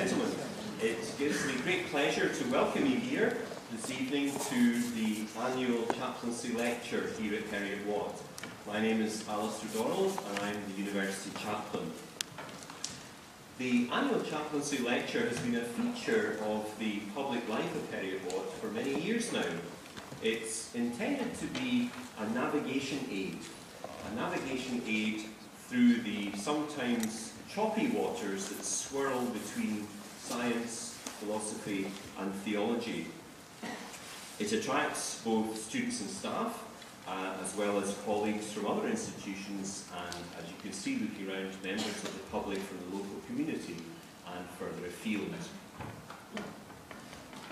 gentlemen, it gives me great pleasure to welcome you here this evening to the annual Chaplaincy lecture here at Heriot-Watt. My name is Alistair Donald and I'm the University Chaplain. The annual Chaplaincy lecture has been a feature of the public life of Heriot-Watt for many years now. It's intended to be a navigation aid through the sometimes choppy waters that swirl between science, philosophy and theology. It attracts both students and staff, as well as colleagues from other institutions and, as you can see looking around, members of the public from the local community and further afield.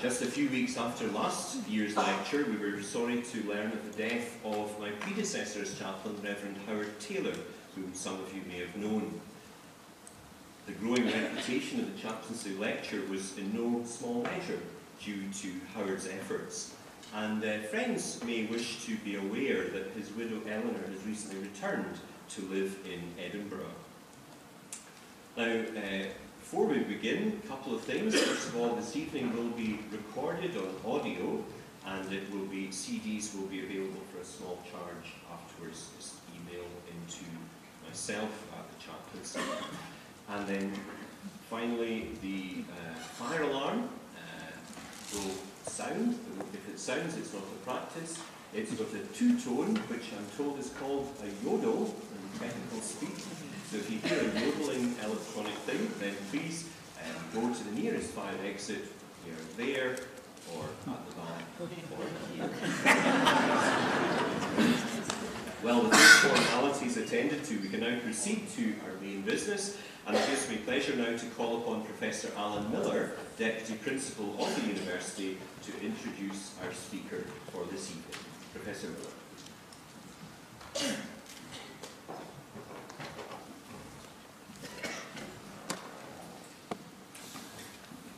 Just a few weeks after last year's lecture, we were sorry to learn of the death of my predecessor as chaplain, Reverend Howard Taylor, whom some of you may have known. The growing reputation of the chaplaincy lecture was in no small measure due to Howard's efforts. And friends may wish to be aware that his widow Eleanor has recently returned to live in Edinburgh. Now, before we begin, a couple of things. First of all, this evening will be recorded on audio, and it will be, CDs will be available for a small charge afterwards. Just email into myself at the chaplaincy. And then finally, the fire alarm will sound. If it sounds, it's not a practice. It's got a two-tone, which I'm told is called a yodel in technical speak. So if you hear a yodeling electronic thing, then please go to the nearest fire exit, here, there, or at the back, or here. Well, with these formalities attended to, we can now proceed to our main business, and it gives me pleasure now to call upon Professor Alan Miller, Deputy Principal of the University, to introduce our speaker for this evening. Professor Miller.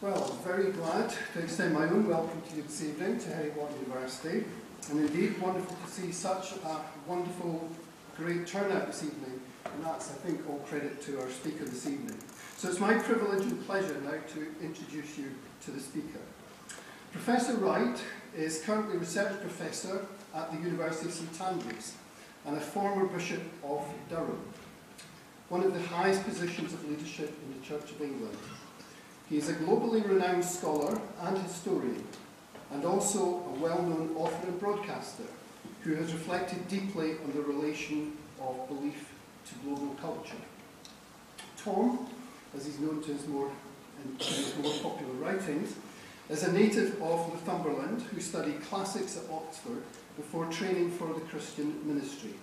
Well, I'm very glad to extend my own welcome to you this evening to Heriot-Watt University, and indeed wonderful to see such a wonderful, great turnout this evening, and that's, I think, all credit to our speaker this evening. So it's my privilege and pleasure now to introduce you to the speaker. Professor Wright is currently Research Professor at the University of St Andrews and a former Bishop of Durham, one of the highest positions of leadership in the Church of England. He is a globally renowned scholar and historian, and also a well-known author and broadcaster who has reflected deeply on the relation of belief to global culture. Tom, as he's known to his more popular writings, is a native of Northumberland who studied classics at Oxford before training for the Christian ministry.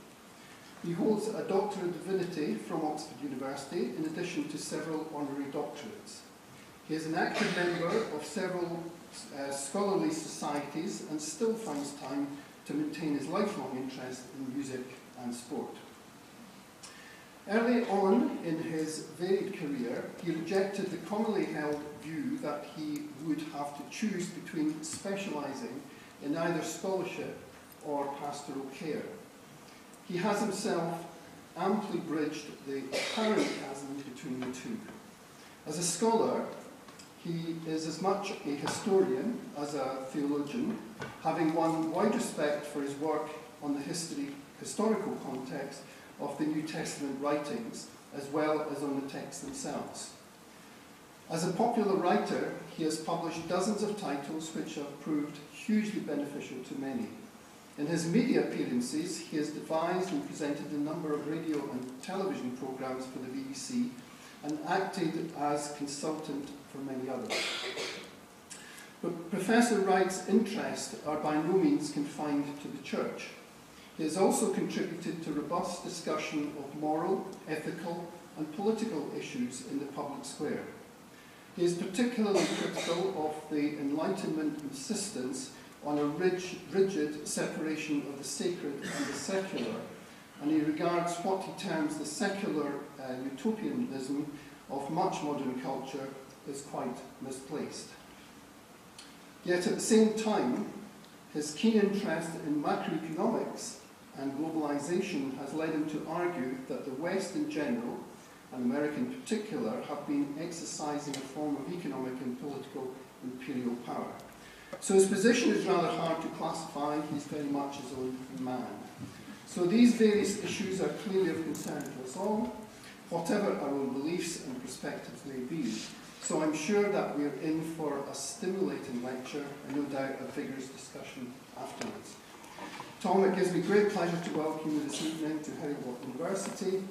He holds a Doctor of Divinity from Oxford University in addition to several honorary doctorates. He is an active member of several scholarly societies and still finds time to maintain his lifelong interest in music and sport. Early on in his varied career, he rejected the commonly held view that he would have to choose between specialising in either scholarship or pastoral care. He has himself amply bridged the apparent chasm between the two. As a scholar, he is as much a historian as a theologian, having won wide respect for his work on the historical context of the New Testament writings, as well as on the texts themselves. As a popular writer, he has published dozens of titles which have proved hugely beneficial to many. In his media appearances, he has devised and presented a number of radio and television programmes for the BBC and acted as consultant for many others. But Professor Wright's interests are by no means confined to the church. He has also contributed to robust discussion of moral, ethical and political issues in the public square. He is particularly critical of the Enlightenment insistence on a rigid separation of the sacred and the secular, and he regards what he terms the secular utopianism of much modern culture as quite misplaced. Yet at the same time, his keen interest in macroeconomics and globalization has led him to argue that the West in general, and America in particular, have been exercising a form of economic and political imperial power. So his position is rather hard to classify. He's very much his own man. So these various issues are clearly of concern to us all, whatever our own beliefs and perspectives may be. So I'm sure that we're in for a stimulating lecture and no doubt a vigorous discussion afterwards. Tom, it gives me great pleasure to welcome you this evening to Heriot-Watt University,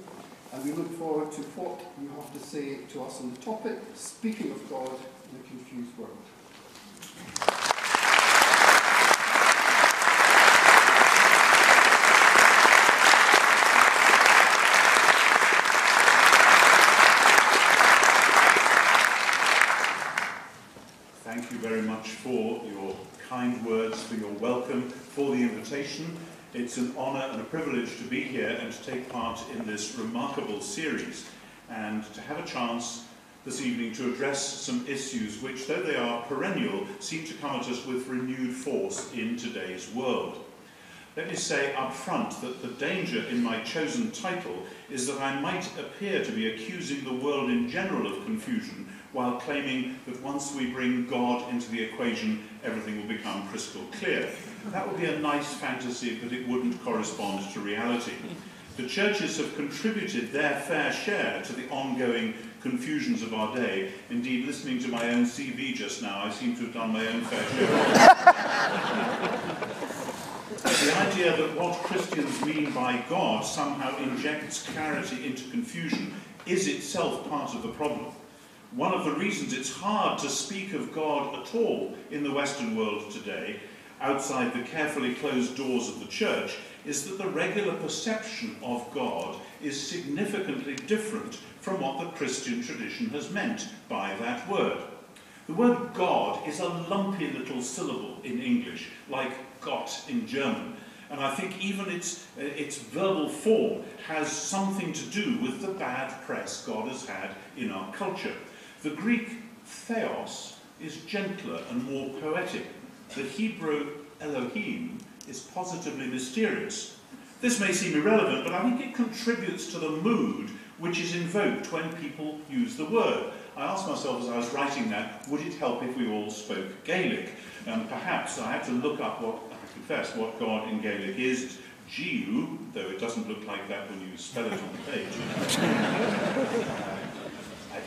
and we look forward to what you have to say to us on the topic, Speaking of God in a Confused World. Thank you very much for your kind words, for your welcome, for the invitation. It's an honour and a privilege to be here and to take part in this remarkable series and to have a chance this evening to address some issues which, though they are perennial, seem to come at us with renewed force in today's world. Let me say up front that the danger in my chosen title is that I might appear to be accusing the world in general of confusion while claiming that once we bring God into the equation, everything will become crystal clear. That would be a nice fantasy, but it wouldn't correspond to reality. The churches have contributed their fair share to the ongoing confusions of our day. Indeed, listening to my own CV just now, I seem to have done my own fair share. The idea that what Christians mean by God somehow injects clarity into confusion is itself part of the problem. One of the reasons it's hard to speak of God at all in the Western world today, outside the carefully closed doors of the church, is that the regular perception of God is significantly different from what the Christian tradition has meant by that word. The word God is a lumpy little syllable in English, like Gott in German. And I think even its verbal form has something to do with the bad press God has had in our culture. The Greek theos is gentler and more poetic. The Hebrew Elohim is positively mysterious. This may seem irrelevant, but I think it contributes to the mood which is invoked when people use the word. I asked myself as I was writing that, would it help if we all spoke Gaelic? Perhaps I had to look up what God in Gaelic is. It's Giu, though it doesn't look like that when you spell it on the page.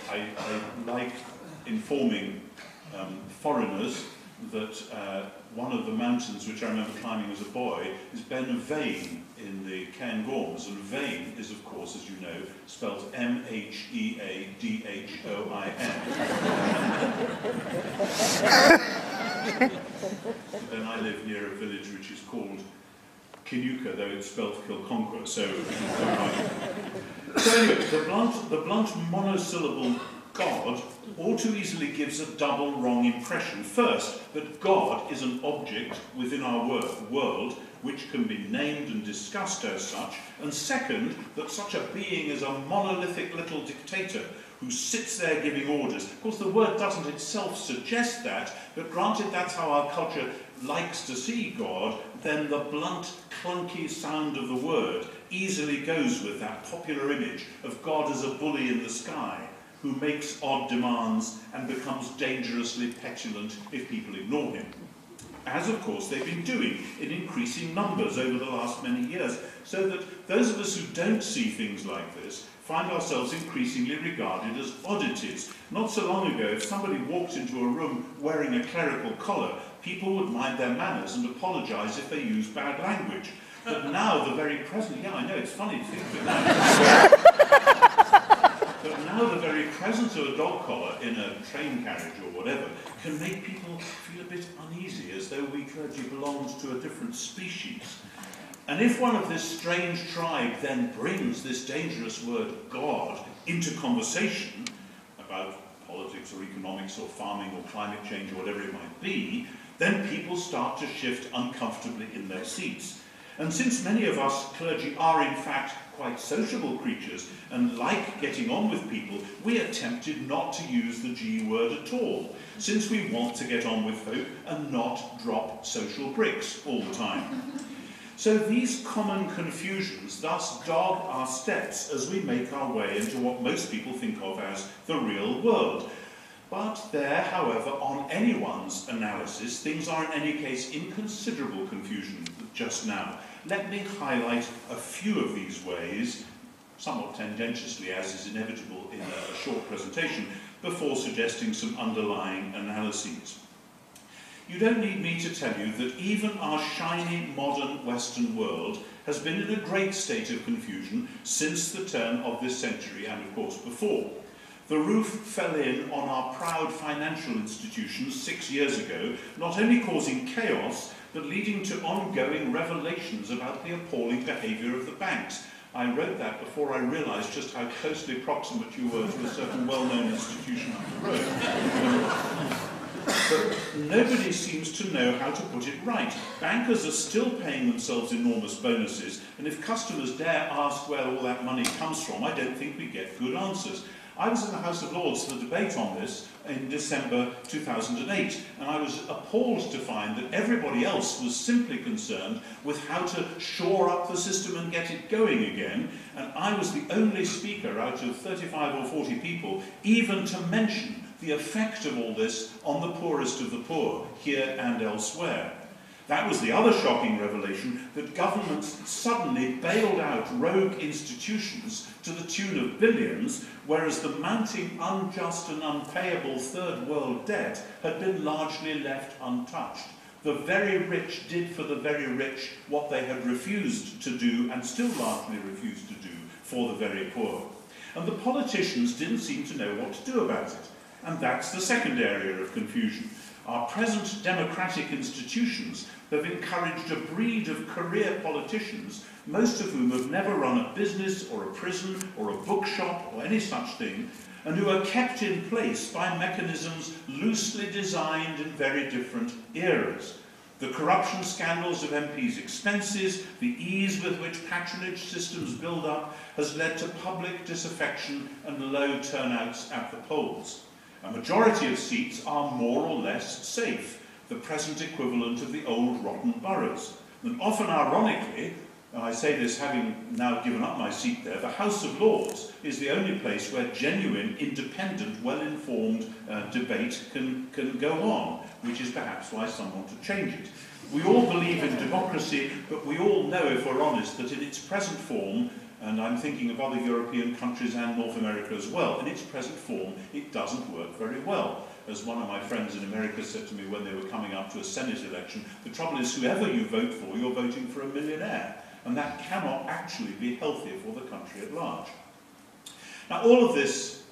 I like informing foreigners that one of the mountains which I remember climbing as a boy is Ben Vein in the Cairngorms, and Vein is, of course, as you know, spelled M-H-E-A-D-H-O-I-N. Then I live near a village which is called Kinuka, though it's spelled Kilconquer, so anyway, the blunt monosyllable God all too easily gives a double wrong impression. First, that God is an object within our world which can be named and discussed as such, and second, that such a being is a monolithic little dictator who sits there giving orders. Of course, the word doesn't itself suggest that, but granted that's how our culture likes to see God, then the blunt, clunky sound of the word easily goes with that popular image of God as a bully in the sky, who makes odd demands and becomes dangerously petulant if people ignore him. As, of course, they've been doing in increasing numbers over the last many years, so that those of us who don't see things like this find ourselves increasingly regarded as oddities. Not so long ago, if somebody walked into a room wearing a clerical collar, people would mind their manners and apologise if they used bad language. But now the very present, yeah, I know, it's funny to think of it now. But now the very presence of a dog collar in a train carriage or whatever can make people feel a bit uneasy, as though we clergy belonged to a different species. And if one of this strange tribe then brings this dangerous word God into conversation about politics or economics or farming or climate change or whatever it might be, then people start to shift uncomfortably in their seats. And since many of us clergy are in fact quite sociable creatures and like getting on with people, we are tempted not to use the G word at all, since we want to get on with folk and not drop social bricks all the time. So these common confusions thus dog our steps as we make our way into what most people think of as the real world. But there, however, on anyone's analysis, things are in any case in considerable confusion just now. Let me highlight a few of these ways, somewhat tendentiously, as is inevitable in a short presentation, before suggesting some underlying analyses. You don't need me to tell you that even our shiny modern Western world has been in a great state of confusion since the turn of this century and of course before. The roof fell in on our proud financial institutions 6 years ago, not only causing chaos, but leading to ongoing revelations about the appalling behaviour of the banks. I wrote that before I realised just how closely proximate you were to a certain well-known institution up the road. But nobody seems to know how to put it right. Bankers are still paying themselves enormous bonuses, and if customers dare ask where all that money comes from, I don't think we get good answers. I was in the House of Lords for the debate on this in December 2008, and I was appalled to find that everybody else was simply concerned with how to shore up the system and get it going again, and I was the only speaker out of 35 or 40 people even to mention the effect of all this on the poorest of the poor, here and elsewhere. That was the other shocking revelation, that governments suddenly bailed out rogue institutions to the tune of billions, whereas the mounting unjust and unpayable third world debt had been largely left untouched. The very rich did for the very rich what they had refused to do, and still largely refused to do, for the very poor. And the politicians didn't seem to know what to do about it. And that's the second area of confusion. Our present democratic institutions have encouraged a breed of career politicians, most of whom have never run a business or a prison or a bookshop or any such thing, and who are kept in place by mechanisms loosely designed in very different eras. The corruption scandals of MPs' expenses, the ease with which patronage systems build up, has led to public disaffection and low turnouts at the polls. A majority of seats are more or less safe, the present equivalent of the old rotten boroughs. And often ironically, and I say this having now given up my seat there, the House of Lords is the only place where genuine, independent, well-informed debate can go on, which is perhaps why some want to change it. We all believe in democracy, but we all know, if we're honest, that in its present form, and I'm thinking of other European countries and North America as well, in its present form, it doesn't work very well. As one of my friends in America said to me when they were coming up to a Senate election, the trouble is whoever you vote for, you're voting for a millionaire. And that cannot actually be healthy for the country at large. Now, all of this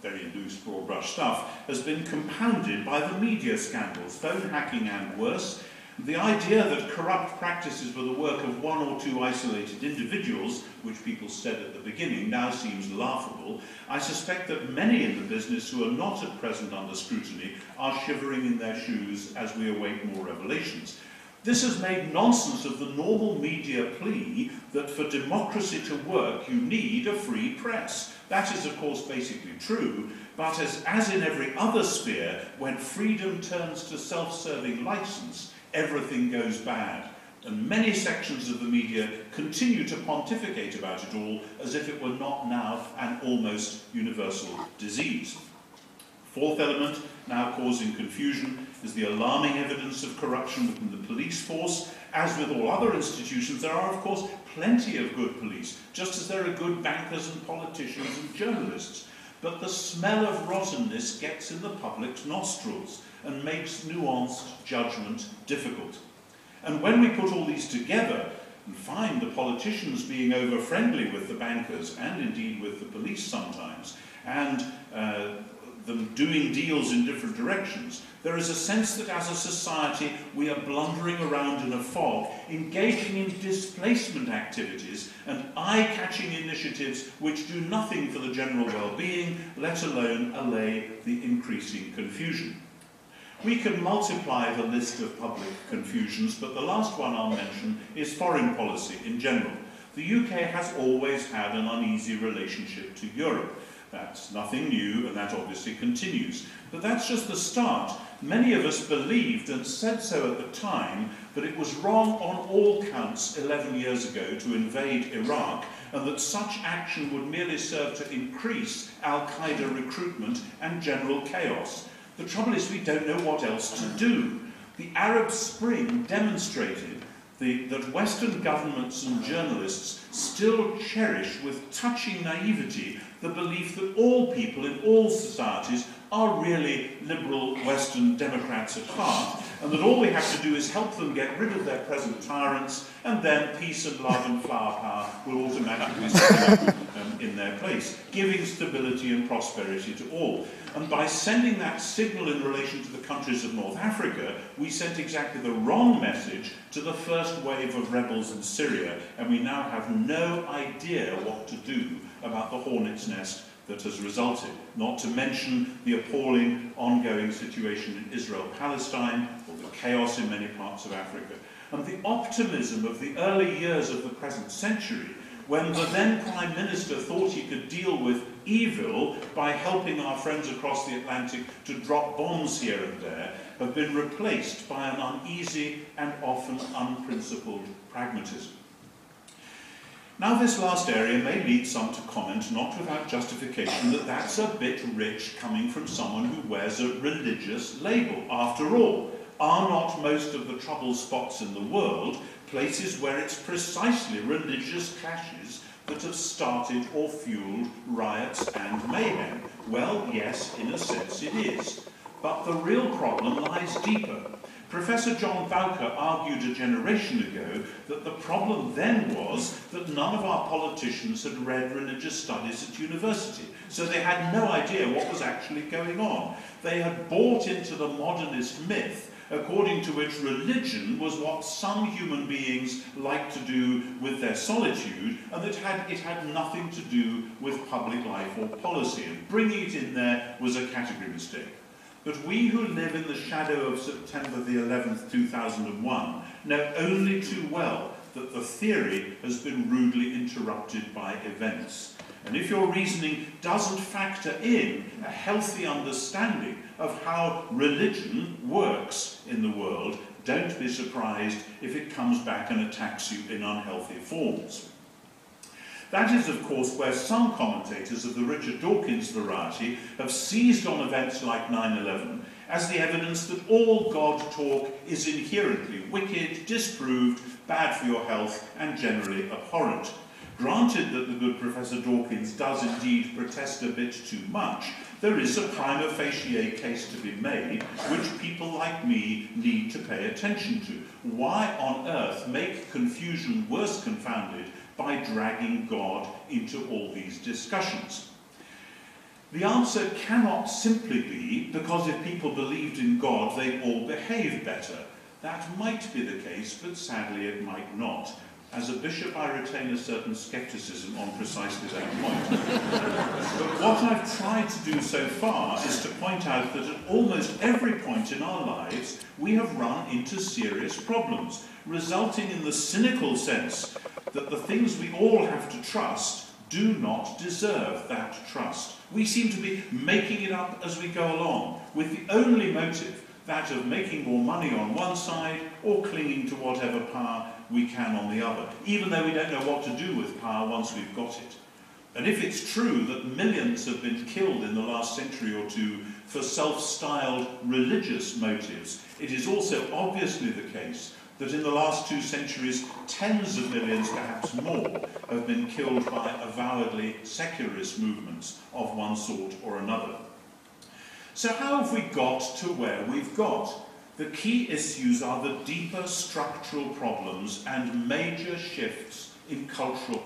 very loose, broad brush stuff has been compounded by the media scandals, phone hacking and worse. The idea that corrupt practices were the work of one or two isolated individuals, which people said at the beginning, now seems laughable. I suspect that many in the business who are not at present under scrutiny are shivering in their shoes as we await more revelations. This has made nonsense of the normal media plea that for democracy to work you need a free press. That is of course basically true, but as in every other sphere, when freedom turns to self-serving license, everything goes bad. And many sections of the media continue to pontificate about it all as if it were not now an almost universal disease. Fourth element, now causing confusion, is the alarming evidence of corruption within the police force. As with all other institutions, there are, of course, plenty of good police, just as there are good bankers and politicians and journalists. But the smell of rottenness gets in the public's nostrils and makes nuanced judgment difficult. And when we put all these together and find the politicians being over-friendly with the bankers and indeed with the police sometimes, and them doing deals in different directions, there is a sense that as a society we are blundering around in a fog, engaging in displacement activities and eye-catching initiatives which do nothing for the general well-being, let alone allay the increasing confusion. We can multiply the list of public confusions, but the last one I'll mention is foreign policy in general. The UK has always had an uneasy relationship to Europe. That's nothing new, and that obviously continues. But that's just the start. Many of us believed and said so at the time that it was wrong on all counts 11 years ago to invade Iraq, and that such action would merely serve to increase al-Qaeda recruitment and general chaos. The trouble is we don't know what else to do. The Arab Spring demonstrated that Western governments and journalists still cherish with touching naivety the belief that all people in all societies are really liberal Western Democrats at heart, and that all we have to do is help them get rid of their present tyrants, and then peace and love and flower power will automatically set up in their place, giving stability and prosperity to all. And by sending that signal in relation to the countries of North Africa, we sent exactly the wrong message to the first wave of rebels in Syria, and we now have no idea what to do about the hornet's nest that has resulted, not to mention the appalling ongoing situation in Israel-Palestine, or the chaos in many parts of Africa, and the optimism of the early years of the present century, when the then Prime Minister thought he could deal with evil by helping our friends across the Atlantic to drop bombs here and there, have been replaced by an uneasy and often unprincipled pragmatism. Now, this last area may lead some to comment, not without justification, that that's a bit rich coming from someone who wears a religious label. After all, are not most of the trouble spots in the world places where it's precisely religious clashes that have started or fueled riots and mayhem? Well, yes, in a sense it is. But the real problem lies deeper. Professor John Bowker argued a generation ago that the problem then was that none of our politicians had read religious studies at university, so they had no idea what was actually going on. They had bought into the modernist myth according to which religion was what some human beings like to do with their solitude, and that it had nothing to do with public life or policy, and bringing it in there was a category mistake. But we who live in the shadow of September the 11th, 2001, know only too well that the theory has been rudely interrupted by events. And if your reasoning doesn't factor in a healthy understanding of how religion works in the world, don't be surprised if it comes back and attacks you in unhealthy forms. That is, of course, where some commentators of the Richard Dawkins variety have seized on events like 9/11 as the evidence that all God talk is inherently wicked, disproved, bad for your health, and generally abhorrent. Granted that the good Professor Dawkins does indeed protest a bit too much, there is a prima facie case to be made which people like me need to pay attention to. Why on earth make confusion worse confounded by dragging God into all these discussions? The answer cannot simply be because if people believed in God, they'd all behave better. That might be the case, but sadly it might not. As a bishop, I retain a certain scepticism on precisely that point. But what I've tried to do so far is to point out that at almost every point in our lives, we have run into serious problems, resulting in the cynical sense that the things we all have to trust do not deserve that trust. We seem to be making it up as we go along, with the only motive, that of making more money on one side or clinging to whatever power we can on the other, even though we don't know what to do with power once we've got it. And if it's true that millions have been killed in the last century or two for self-styled religious motives, it is also obviously the case that in the last 2 centuries, tens of millions, perhaps more, have been killed by avowedly secularist movements of one sort or another. So how have we got to where we've got? The key issues are the deeper structural problems and major shifts in cultural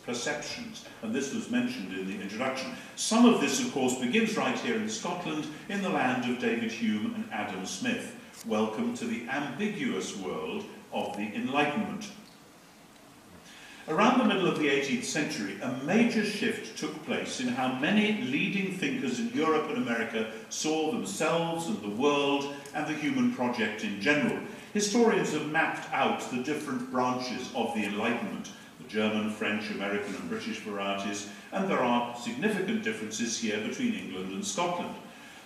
perceptions, and this was mentioned in the introduction. Some of this, of course, begins right here in Scotland, in the land of David Hume and Adam Smith. Welcome to the ambiguous world of the Enlightenment. Around the middle of the 18th century, a major shift took place in how many leading thinkers in Europe and America saw themselves and the world and the human project in general. Historians have mapped out the different branches of the Enlightenment, the German, French, American and British varieties, and there are significant differences here between England and Scotland.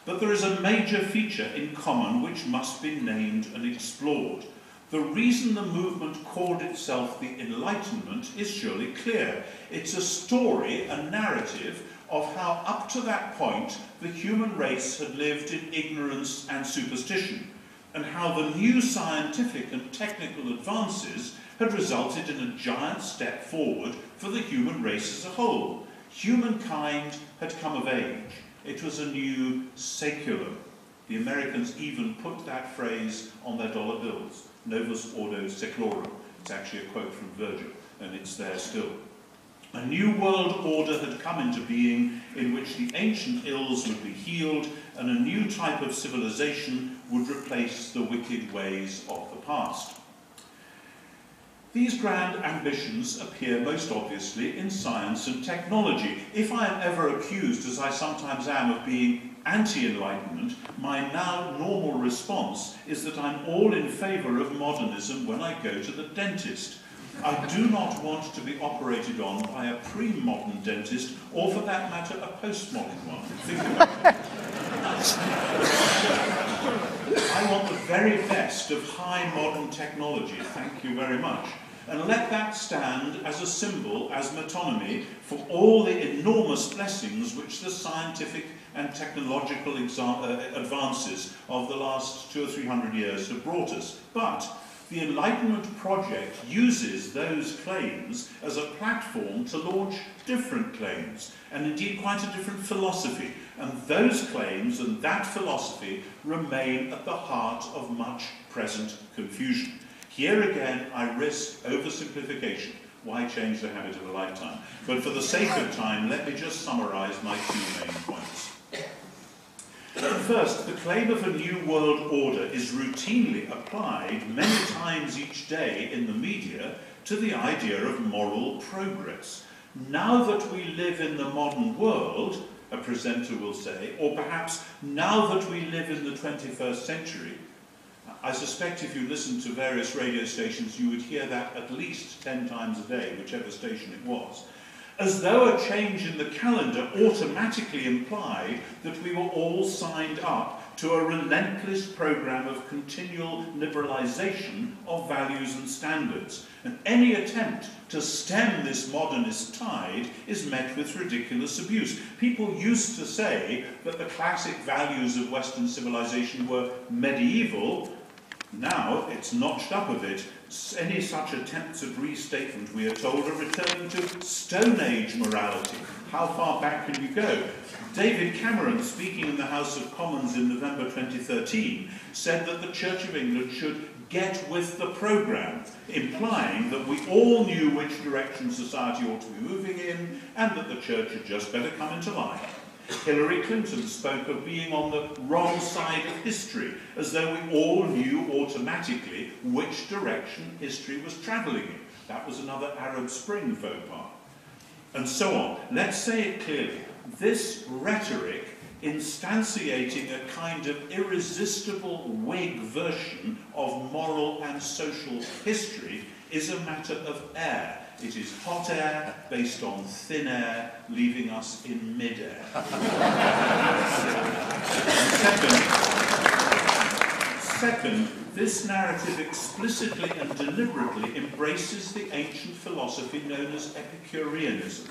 But there is a major feature in common which must be named and explored. The reason the movement called itself the Enlightenment is surely clear. It's a story, a narrative, of how up to that point the human race had lived in ignorance and superstition, and how the new scientific and technical advances had resulted in a giant step forward for the human race as a whole. Humankind had come of age. It was a new saeculum. The Americans even put that phrase on their dollar bills, Novus Ordo Seclorum. It's actually a quote from Virgil, and it's there still. A new world order had come into being in which the ancient ills would be healed and a new type of civilization would replace the wicked ways of the past. These grand ambitions appear most obviously in science and technology. If I am ever accused, as I sometimes am, of being anti-enlightenment, my now normal response is that I'm all in favour of modernism when I go to the dentist. I do not want to be operated on by a pre-modern dentist, or for that matter, a post-modern one. Think about it. I want the very best of high modern technology, thank you very much. And let that stand as a symbol, as metonymy, for all the enormous blessings which the scientific and technological advances of the last 200 or 300 years have brought us. But the Enlightenment project uses those claims as a platform to launch different claims, and indeed quite a different philosophy. And those claims and that philosophy remain at the heart of much present confusion. Here again, I risk oversimplification. Why change the habit of a lifetime? But for the sake of time, let me just summarise my two main points. First, the claim of a new world order is routinely applied many times each day in the media to the idea of moral progress. Now that we live in the modern world, a presenter will say, or perhaps now that we live in the 21st century, I suspect if you listen to various radio stations, you would hear that at least 10 times a day, whichever station it was. As though a change in the calendar automatically implied that we were all signed up to a relentless program of continual liberalisation of values and standards. And any attempt to stem this modernist tide is met with ridiculous abuse. People used to say that the classic values of Western civilization were medieval. Now it's notched up a bit. Any such attempts at restatement, we are told, are returning to Stone Age morality. How far back can you go? David Cameron, speaking in the House of Commons in November 2013, said that the Church of England should get with the programme, implying that we all knew which direction society ought to be moving in, and that the Church had just better come into line. Hillary Clinton spoke of being on the wrong side of history, as though we all knew automatically which direction history was travelling in. That was another Arab Spring faux pas. And so on. Let's say it clearly. This rhetoric, instantiating a kind of irresistible Whig version of moral and social history, is a matter of air. It is hot air based on thin air, leaving us in mid-air. Second, this narrative explicitly and deliberately embraces the ancient philosophy known as Epicureanism.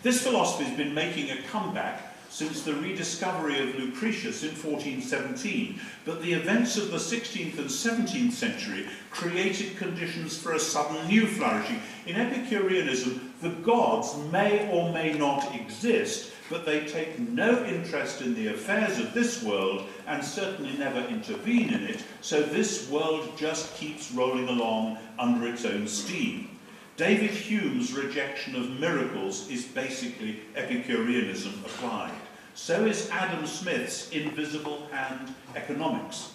This philosophy has been making a comeback since the rediscovery of Lucretius in 1417, but the events of the 16th and 17th century created conditions for a sudden new flourishing. In Epicureanism, the gods may or may not exist, but they take no interest in the affairs of this world and certainly never intervene in it, so this world just keeps rolling along under its own steam. David Hume's rejection of miracles is basically Epicureanism applied. So is Adam Smith's invisible hand economics.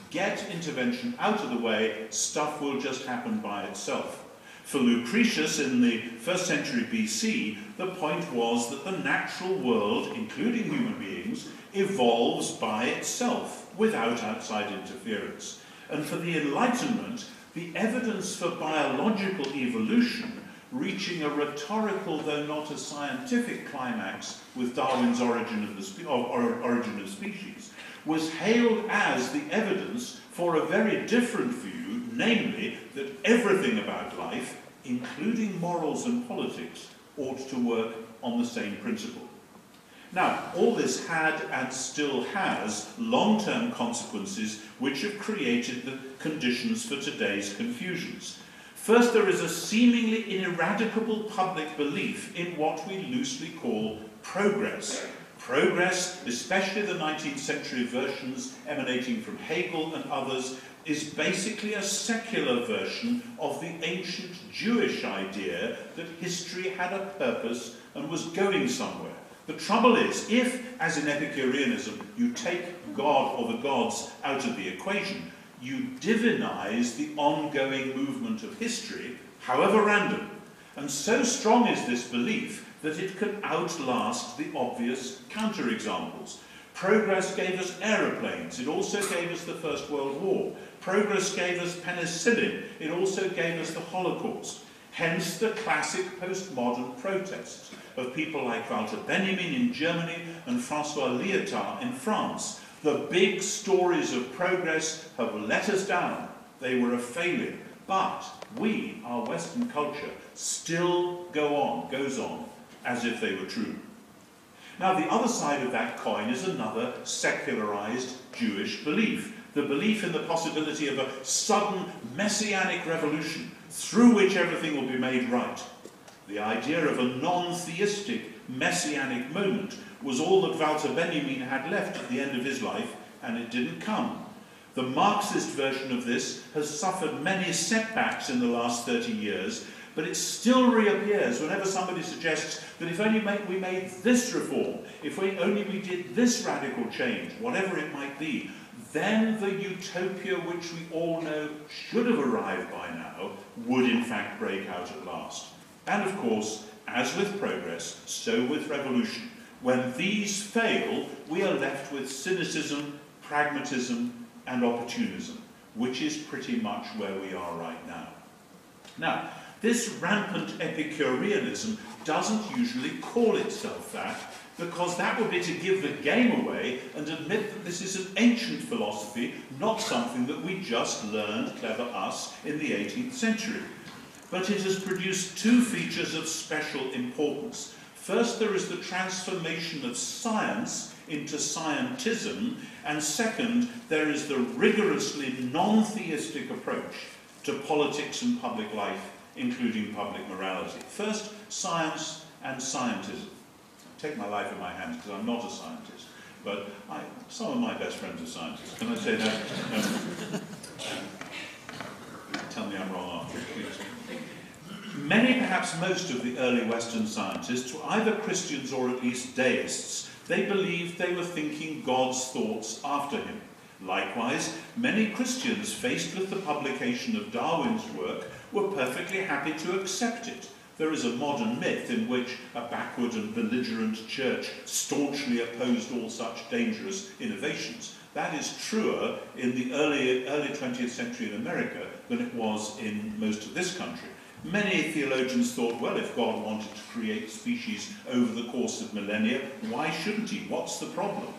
Get intervention out of the way, stuff will just happen by itself. For Lucretius in the 1st century BC, the point was that the natural world, including human beings, evolves by itself, without outside interference. And for the Enlightenment, the evidence for biological evolution, reaching a rhetorical though not a scientific climax with Darwin's Origin of Species, was hailed as the evidence for a very different view, namely that everything about life, including morals and politics, ought to work on the same principle. Now, all this had and still has long-term consequences which have created the conditions for today's confusions. First, there is a seemingly ineradicable public belief in what we loosely call progress. Progress, especially the 19th century versions emanating from Hegel and others, is basically a secular version of the ancient Jewish idea that history had a purpose and was going somewhere. The trouble is, if, as in Epicureanism, you take God or the gods out of the equation, you divinize the ongoing movement of history, however random. And so strong is this belief that it can outlast the obvious counterexamples. Progress gave us aeroplanes. It also gave us the First World War. Progress gave us penicillin. It also gave us the Holocaust. Hence the classic postmodern protests of people like Walter Benjamin in Germany and François Lyotard in France. The big stories of progress have let us down. They were a failure. But we, our Western culture, still goes on, as if they were true. Now, the other side of that coin is another secularized Jewish belief. The belief in the possibility of a sudden messianic revolution through which everything will be made right. The idea of a non-theistic messianic moment was all that Walter Benjamin had left at the end of his life, and it didn't come. The Marxist version of this has suffered many setbacks in the last 30 years, but it still reappears whenever somebody suggests that if only we made this reform, if only we did this radical change, whatever it might be, then the utopia which we all know should have arrived by now would in fact break out at last. And of course, as with progress, so with revolution. When these fail, we are left with cynicism, pragmatism, and opportunism, which is pretty much where we are right now. Now, this rampant Epicureanism doesn't usually call itself that, because that would be to give the game away and admit that this is an ancient philosophy, not something that we just learned, clever us, in the 18th century. But it has produced two features of special importance. First, there is the transformation of science into scientism, and second, there is the rigorously non-theistic approach to politics and public life, including public morality. First, science and scientism. I take my life in my hands because I'm not a scientist, but some of my best friends are scientists. Can I say that? Tell me I'm wrong after, please. Many, perhaps most of the early Western scientists were either Christians or at least deists. They believed they were thinking God's thoughts after him. Likewise, many Christians, faced with the publication of Darwin's work, were perfectly happy to accept it. There is a modern myth in which a backward and belligerent church staunchly opposed all such dangerous innovations. That is truer in the early 20th century in America than it was in most of this country. Many theologians thought, well, if God wanted to create species over the course of millennia, why shouldn't he? What's the problem?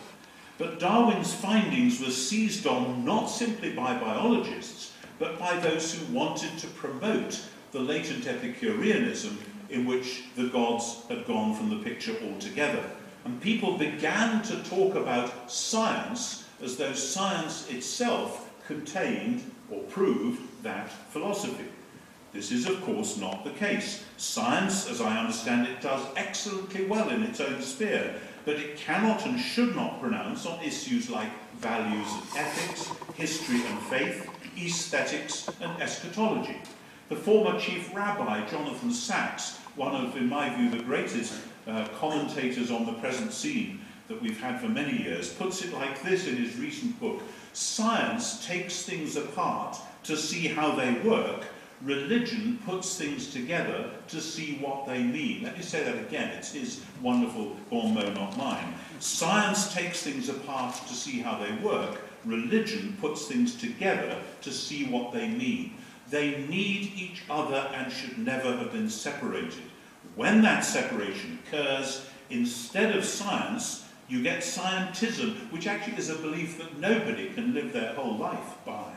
But Darwin's findings were seized on not simply by biologists, but by those who wanted to promote the latent Epicureanism in which the gods had gone from the picture altogether. And people began to talk about science as though science itself contained or proved that philosophy. This is, of course, not the case. Science, as I understand it, does excellently well in its own sphere, but it cannot and should not pronounce on issues like values and ethics, history and faith, aesthetics and eschatology. The former chief rabbi, Jonathan Sacks, one of, in my view, the greatest commentators on the present scene that we've had for many years, puts it like this in his recent book: science takes things apart to see how they work. Religion puts things together to see what they mean. Let me say that again. It's his wonderful bon mot, not mine. Science takes things apart to see how they work. Religion puts things together to see what they mean. They need each other and should never have been separated. When that separation occurs, instead of science, you get scientism, which actually is a belief that nobody can live their whole life by.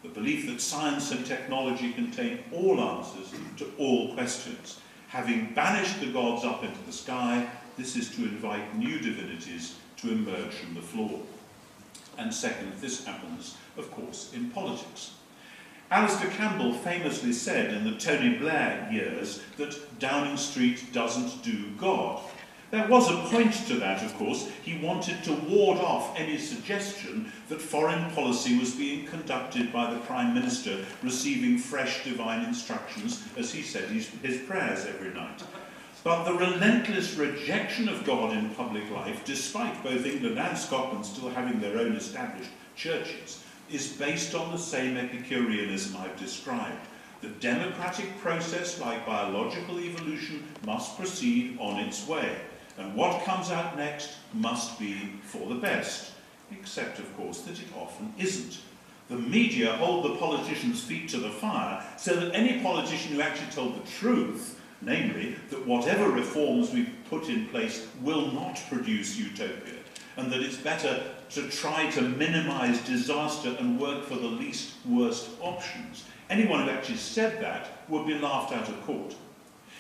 The belief that science and technology contain all answers to all questions. Having banished the gods up into the sky, this is to invite new divinities to emerge from the floor. And second, this happens, of course, in politics. Alistair Campbell famously said in the Tony Blair years that Downing Street doesn't do God. There was a point to that, of course. He wanted to ward off any suggestion that foreign policy was being conducted by the Prime Minister receiving fresh divine instructions, as he said his prayers every night. But the relentless rejection of God in public life, despite both England and Scotland still having their own established churches, is based on the same Epicureanism I've described. The democratic process, like biological evolution, must proceed on its way. And what comes out next must be for the best, except, of course, that it often isn't. The media hold the politicians' feet to the fire so that any politician who actually told the truth, namely that whatever reforms we put in place will not produce utopia, and that it's better to try to minimise disaster and work for the least worst options. Anyone who actually said that would be laughed out of court.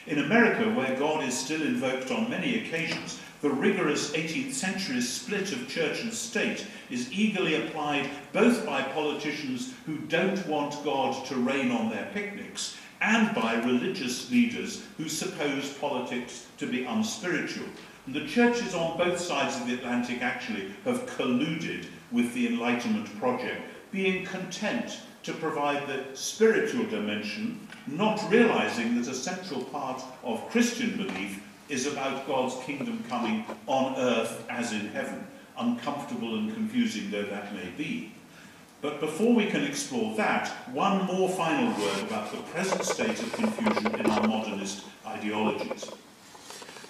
In America, where God is still invoked on many occasions, the rigorous 18th century split of church and state is eagerly applied both by politicians who don't want God to reign on their picnics and by religious leaders who suppose politics to be unspiritual. And the churches on both sides of the Atlantic actually have colluded with the Enlightenment project, being content to provide the spiritual dimension, not realizing that a central part of Christian belief is about God's kingdom coming on earth as in heaven, uncomfortable and confusing though that may be. But before we can explore that, one more final word about the present state of confusion in our modernist ideologies.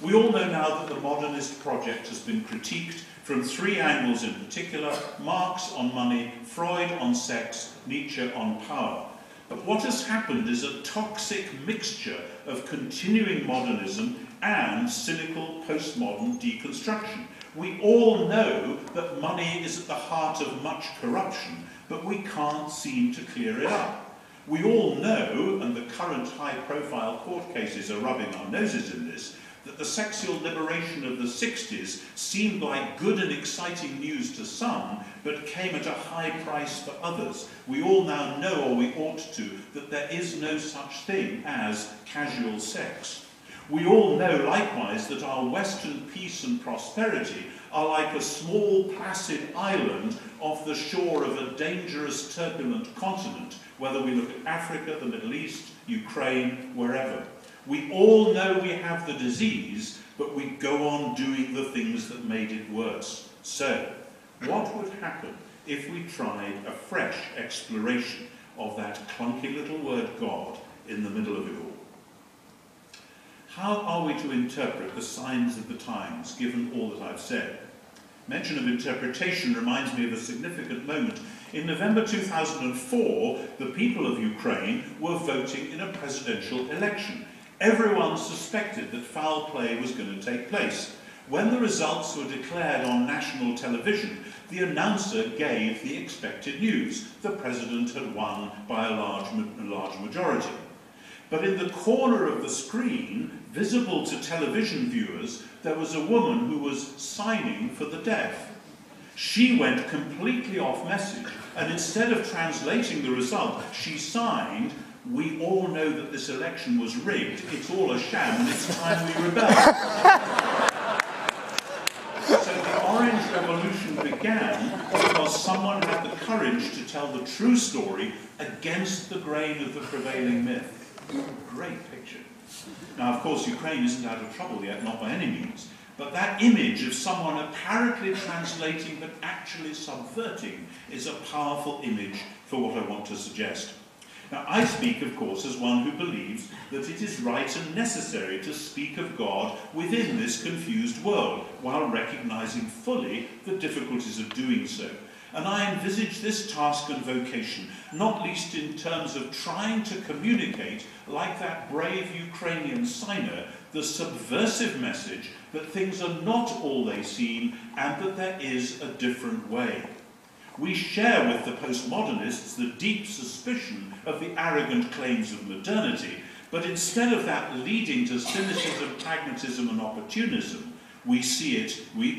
We all know now that the modernist project has been critiqued from three angles in particular: Marx on money, Freud on sex, Nietzsche on power. But what has happened is a toxic mixture of continuing modernism and cynical postmodern deconstruction. We all know that money is at the heart of much corruption, but we can't seem to clear it up. We all know, and the current high-profile court cases are rubbing our noses in this, that the sexual liberation of the 60s seemed like good and exciting news to some, but came at a high price for others. We all now know, or we ought to, that there is no such thing as casual sex. We all know, likewise, that our Western peace and prosperity are like a small, placid island off the shore of a dangerous, turbulent continent, whether we look at Africa, the Middle East, Ukraine, wherever. We all know we have the disease, but we go on doing the things that made it worse. So, what would happen if we tried a fresh exploration of that clunky little word God in the middle of it all? How are we to interpret the signs of the times, given all that I've said? Mention of interpretation reminds me of a significant moment. In November 2004, the people of Ukraine were voting in a presidential election. Everyone suspected that foul play was going to take place. When the results were declared on national television, the announcer gave the expected news. The president had won by a large majority. But in the corner of the screen, visible to television viewers, there was a woman who was signing for the deaf. She went completely off message, and instead of translating the result, she signed, "We all know that this election was rigged. It's all a sham, and it's time we rebel." So the Orange Revolution began because someone had the courage to tell the true story against the grain of the prevailing myth. Great picture. Now, of course, Ukraine isn't out of trouble yet, not by any means. But that image of someone apparently translating but actually subverting is a powerful image for what I want to suggest. Now, I speak, of course, as one who believes that it is right and necessary to speak of God within this confused world, while recognizing fully the difficulties of doing so. And I envisage this task and vocation, not least in terms of trying to communicate, like that brave Ukrainian signer, the subversive message that things are not all they seem and that there is a different way. We share with the postmodernists the deep suspicion of the arrogant claims of modernity, but instead of that leading to cynicism, pragmatism and opportunism, we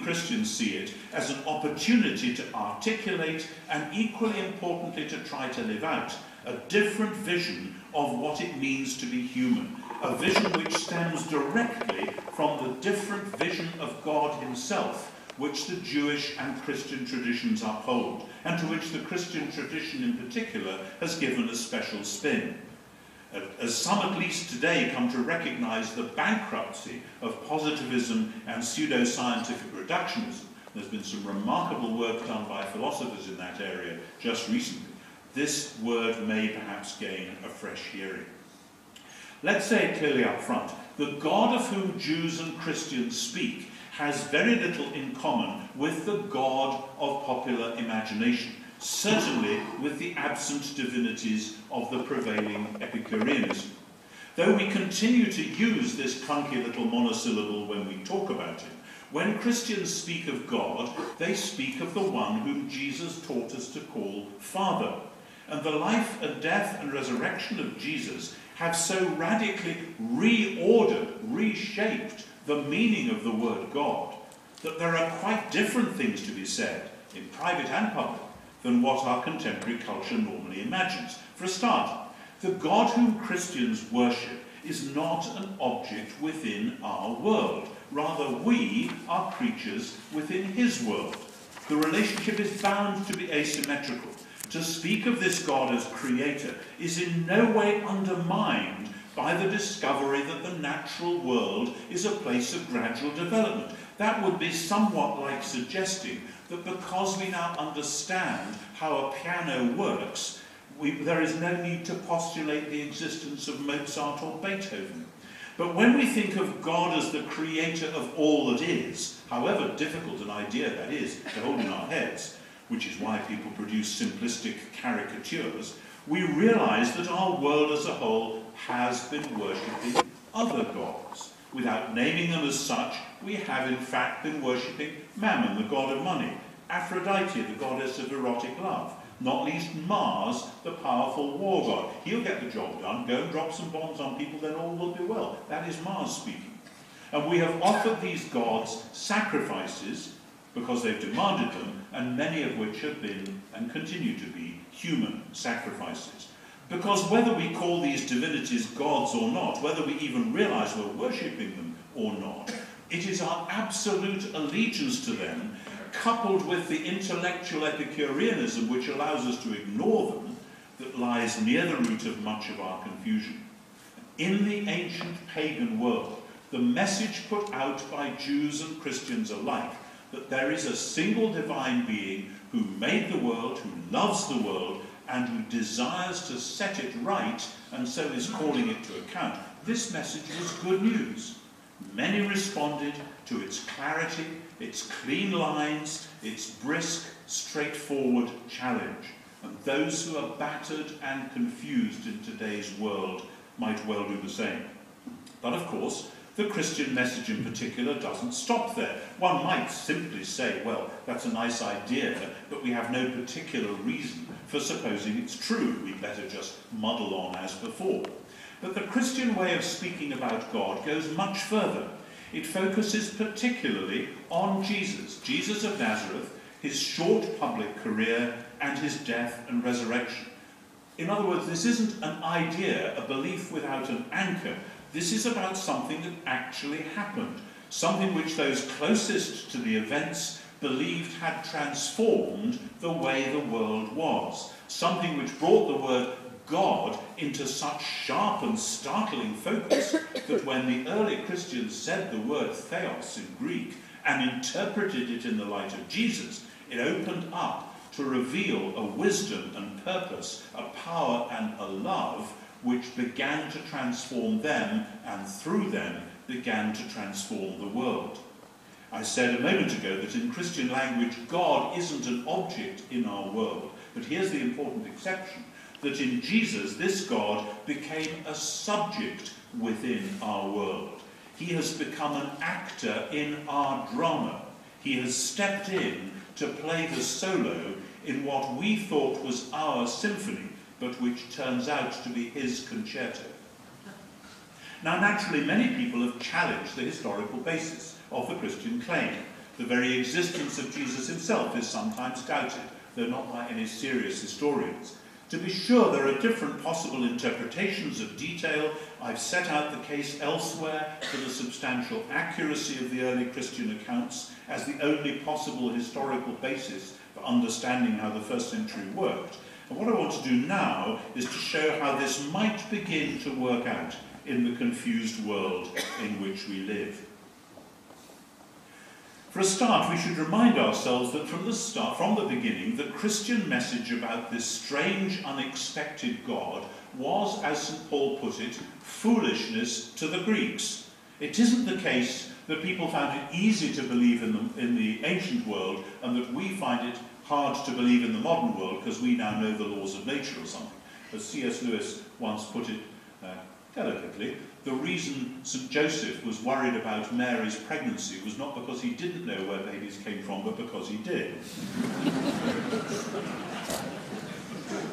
Christians see it, as an opportunity to articulate and, equally importantly, to try to live out a different vision of what it means to be human, a vision which stems directly from the different vision of God himself, which the Jewish and Christian traditions uphold, and to which the Christian tradition in particular has given a special spin. As some at least today come to recognise the bankruptcy of positivism and pseudo-scientific reductionism, there's been some remarkable work done by philosophers in that area just recently, this word may perhaps gain a fresh hearing. Let's say it clearly up front, the God of whom Jews and Christians speak has very little in common with the God of popular imagination, certainly with the absent divinities of the prevailing Epicureanism. Though we continue to use this clunky little monosyllable when we talk about him, when Christians speak of God, they speak of the one whom Jesus taught us to call Father. And the life and death and resurrection of Jesus have so radically reordered, reshaped the meaning of the word God, that there are quite different things to be said, in private and public, than what our contemporary culture normally imagines. For a start, the God whom Christians worship is not an object within our world. Rather, we are creatures within his world. The relationship is bound to be asymmetrical. To speak of this God as creator is in no way undermined by the discovery that the natural world is a place of gradual development. That would be somewhat like suggesting that because we now understand how a piano works, there is no need to postulate the existence of Mozart or Beethoven. But when we think of God as the creator of all that is, however difficult an idea that is to hold in our heads, which is why people produce simplistic caricatures, we realise that our world as a whole has been worshipping other gods. Without naming them as such, we have in fact been worshipping Mammon, the god of money, Aphrodite, the goddess of erotic love, not least Mars, the powerful war god. He'll get the job done. Go and drop some bombs on people, then all will be well. That is Mars speaking. And we have offered these gods sacrifices because they've demanded them, and many of which have been and continue to be human sacrifices. Because whether we call these divinities gods or not, whether we even realise we're worshipping them or not, it is our absolute allegiance to them, coupled with the intellectual Epicureanism which allows us to ignore them, that lies near the root of much of our confusion. In the ancient pagan world, the message put out by Jews and Christians alike, that there is a single divine being who made the world, who loves the world, and who desires to set it right, and so is calling it to account. This message was good news. Many responded to its clarity, its clean lines, its brisk, straightforward challenge. And those who are battered and confused in today's world might well do the same. But of course, the Christian message in particular doesn't stop there. One might simply say, well, that's a nice idea, but we have no particular reason for supposing it's true. We'd better just muddle on as before. But the Christian way of speaking about God goes much further. It focuses particularly on Jesus, Jesus of Nazareth, his short public career, and his death and resurrection. In other words, this isn't an idea, a belief without an anchor. This is about something that actually happened, something which those closest to the events believed had transformed the way the world was, something which brought the word God into such sharp and startling focus that when the early Christians said the word theos in Greek and interpreted it in the light of Jesus, it opened up to reveal a wisdom and purpose, a power and a love which began to transform them, and through them began to transform the world. I said a moment ago that in Christian language, God isn't an object in our world. But here's the important exception, that in Jesus, this God became a subject within our world. He has become an actor in our drama. He has stepped in to play the solo in what we thought was our symphony, but which turns out to be his concerto. Now, naturally, many people have challenged the historical basis of the Christian claim. The very existence of Jesus himself is sometimes doubted, though not by any serious historians. To be sure, there are different possible interpretations of detail. I've set out the case elsewhere for the substantial accuracy of the early Christian accounts as the only possible historical basis for understanding how the first century worked. And what I want to do now is to show how this might begin to work out in the confused world in which we live. For a start, we should remind ourselves that from the beginning, the Christian message about this strange, unexpected God was, as St. Paul put it, foolishness to the Greeks. It isn't the case that people found it easy to believe in the ancient world and that we find it hard to believe in the modern world because we now know the laws of nature or something. As C.S. Lewis once put it delicately, the reason St. Joseph was worried about Mary's pregnancy was not because he didn't know where babies came from, but because he did.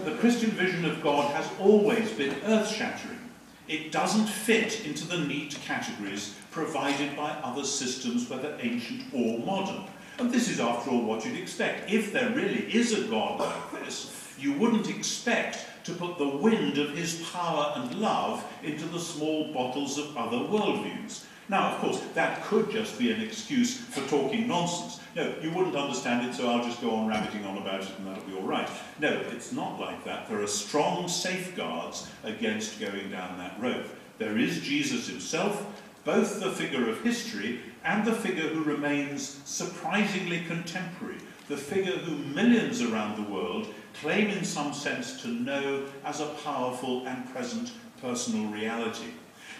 The Christian vision of God has always been earth-shattering. It doesn't fit into the neat categories provided by other systems, whether ancient or modern. And this is, after all, what you'd expect. If there really is a God like this, you wouldn't expect to put the wind of his power and love into the small bottles of other worldviews. Now, of course, that could just be an excuse for talking nonsense. No, you wouldn't understand it, so I'll just go on rabbiting on about it and that'll be all right. No, it's not like that. There are strong safeguards against going down that road. There is Jesus himself, both the figure of history and the figure who remains surprisingly contemporary, the figure who millions around the world claim in some sense to know as a powerful and present personal reality.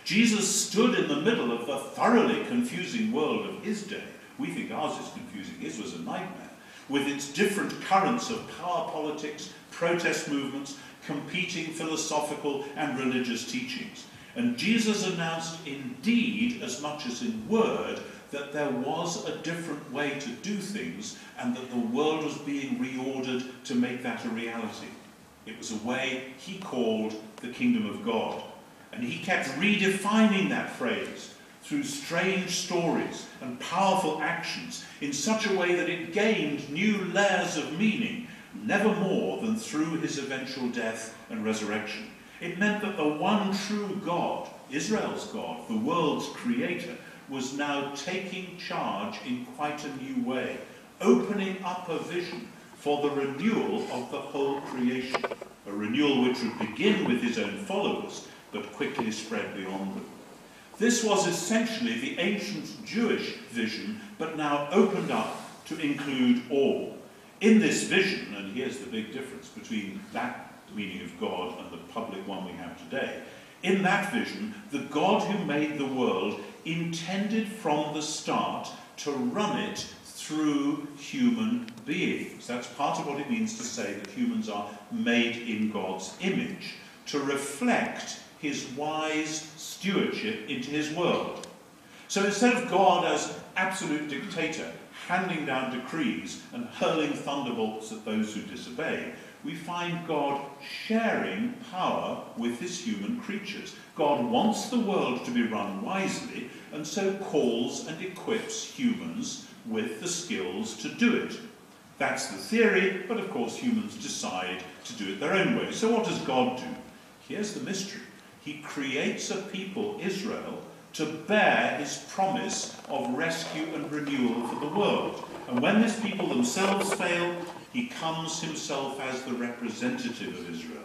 Jesus stood in the middle of the thoroughly confusing world of his day. We think ours is confusing. His was a nightmare, with its different currents of power politics, protest movements, competing philosophical and religious teachings. And Jesus announced in deed as much as in word that there was a different way to do things and that the world was being reordered to make that a reality. It was a way he called the kingdom of God. And he kept redefining that phrase through strange stories and powerful actions in such a way that it gained new layers of meaning, never more than through his eventual death and resurrection. It meant that the one true God, Israel's God, the world's creator, was now taking charge in quite a new way, opening up a vision for the renewal of the whole creation, a renewal which would begin with his own followers, but quickly spread beyond them. This was essentially the ancient Jewish vision, but now opened up to include all. In this vision, and here's the big difference between that meaning of God and the public one we have today, in that vision, the God who made the world intended from the start to run it through human beings. That's part of what it means to say that humans are made in God's image, to reflect his wise stewardship into his world. So instead of God as absolute dictator, handing down decrees and hurling thunderbolts at those who disobey, we find God sharing power with his human creatures. God wants the world to be run wisely, and so calls and equips humans with the skills to do it. That's the theory, but of course humans decide to do it their own way. So what does God do? Here's the mystery. He creates a people, Israel, to bear his promise of rescue and renewal for the world. And when this people themselves fail, he comes himself as the representative of Israel,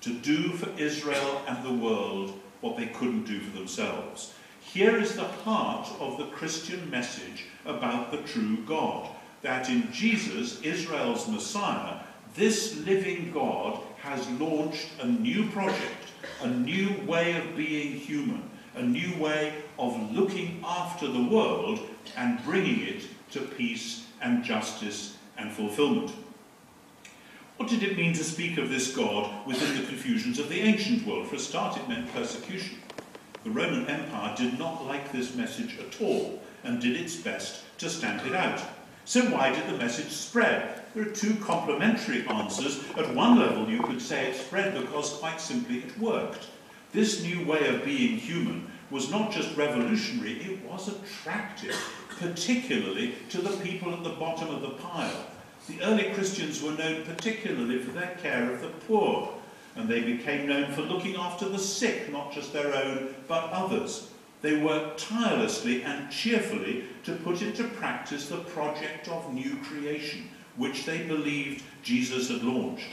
to do for Israel and the world what they couldn't do for themselves. Here is the heart of the Christian message about the true God, that in Jesus, Israel's Messiah, this living God has launched a new project, a new way of being human, a new way of looking after the world and bringing it to peace and justice and fulfillment. What did it mean to speak of this God within the confusions of the ancient world? For a start, it meant persecution. The Roman Empire did not like this message at all and did its best to stamp it out. So why did the message spread? There are two complementary answers. At one level, you could say it spread because, quite simply, it worked. This new way of being human was not just revolutionary, it was attractive, particularly to the people at the bottom of the pile. The early Christians were known particularly for their care of the poor, and they became known for looking after the sick, not just their own, but others. They worked tirelessly and cheerfully to put into practice the project of new creation, which they believed Jesus had launched.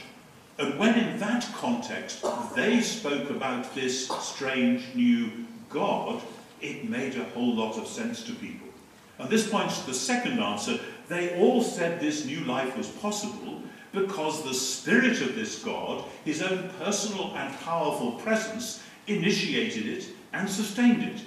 And when in that context they spoke about this strange new God, it made a whole lot of sense to people. And this points to the second answer. They all said this new life was possible because the spirit of this God, his own personal and powerful presence, initiated it and sustained it.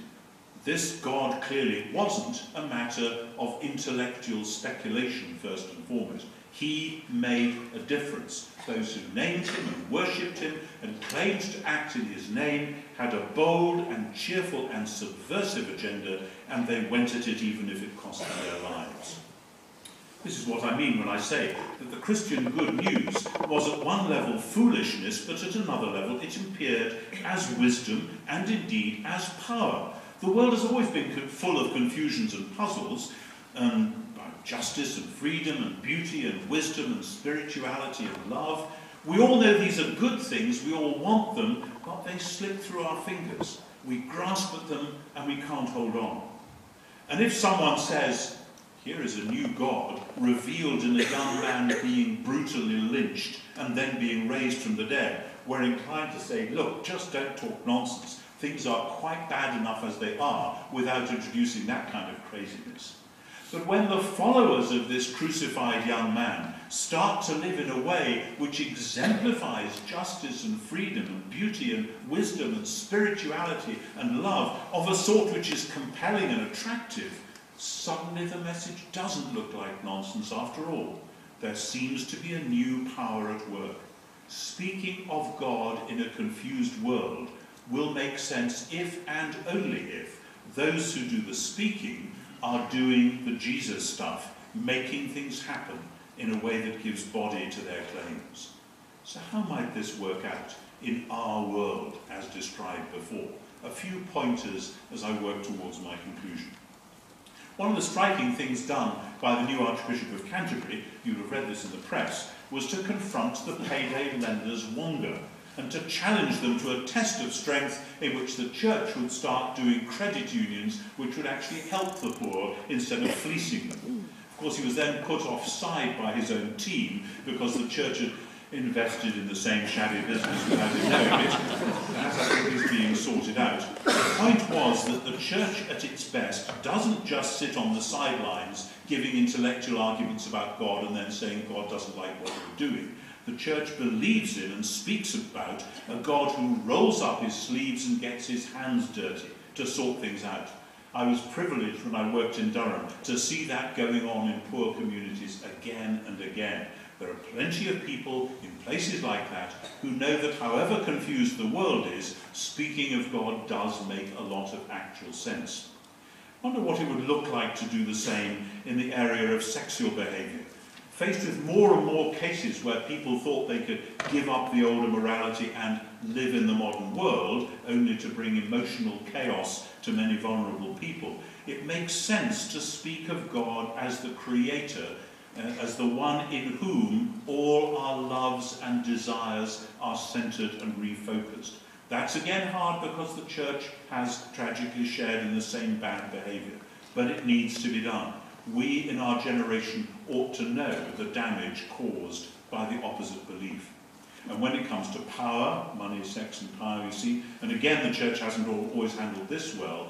This God clearly wasn't a matter of intellectual speculation, first and foremost. He made a difference. Those who named him and worshipped him and claimed to act in his name had a bold and cheerful and subversive agenda, and they went at it even if it cost them their lives. This is what I mean when I say that the Christian good news was at one level foolishness, but at another level it appeared as wisdom and indeed as power. The world has always been full of confusions and puzzles about justice and freedom and beauty and wisdom and spirituality and love. We all know these are good things, we all want them, but they slip through our fingers. We grasp at them and we can't hold on. And if someone says, here is a new God revealed in a young man being brutally lynched and then being raised from the dead, we're inclined to say, look, just don't talk nonsense. Things are quite bad enough as they are without introducing that kind of craziness. But when the followers of this crucified young man start to live in a way which exemplifies justice and freedom and beauty and wisdom and spirituality and love of a sort which is compelling and attractive, suddenly the message doesn't look like nonsense after all. There seems to be a new power at work. Speaking of God in a confused world will make sense if and only if those who do the speaking are doing the Jesus stuff, making things happen in a way that gives body to their claims. So how might this work out in our world as described before? A few pointers as I work towards my conclusion. One of the striking things done by the new Archbishop of Canterbury, you'll have read this in the press, was to confront the payday lenders' wonder and to challenge them to a test of strength in which the church would start doing credit unions which would actually help the poor instead of fleecing them. Of course, he was then put offside by his own team because the church had invested in the same shabby business without him knowing it. That, I think, is being sorted out. The point was that the church at its best doesn't just sit on the sidelines giving intellectual arguments about God and then saying God doesn't like what we're doing. The church believes in and speaks about a God who rolls up his sleeves and gets his hands dirty to sort things out. I was privileged when I worked in Durham to see that going on in poor communities again and again. There are plenty of people in places like that who know that however confused the world is, speaking of God does make a lot of actual sense. I wonder what it would look like to do the same in the area of sexual behaviour. Faced with more and more cases where people thought they could give up the older morality and live in the modern world, only to bring emotional chaos to many vulnerable people, it makes sense to speak of God as the creator, as the one in whom all our loves and desires are centred and refocused. That's again hard because the church has tragically shared in the same bad behaviour, but it needs to be done. We in our generation ought to know the damage caused by the opposite belief. And when it comes to power, money, sex and power, you see, and again the church hasn't always handled this well,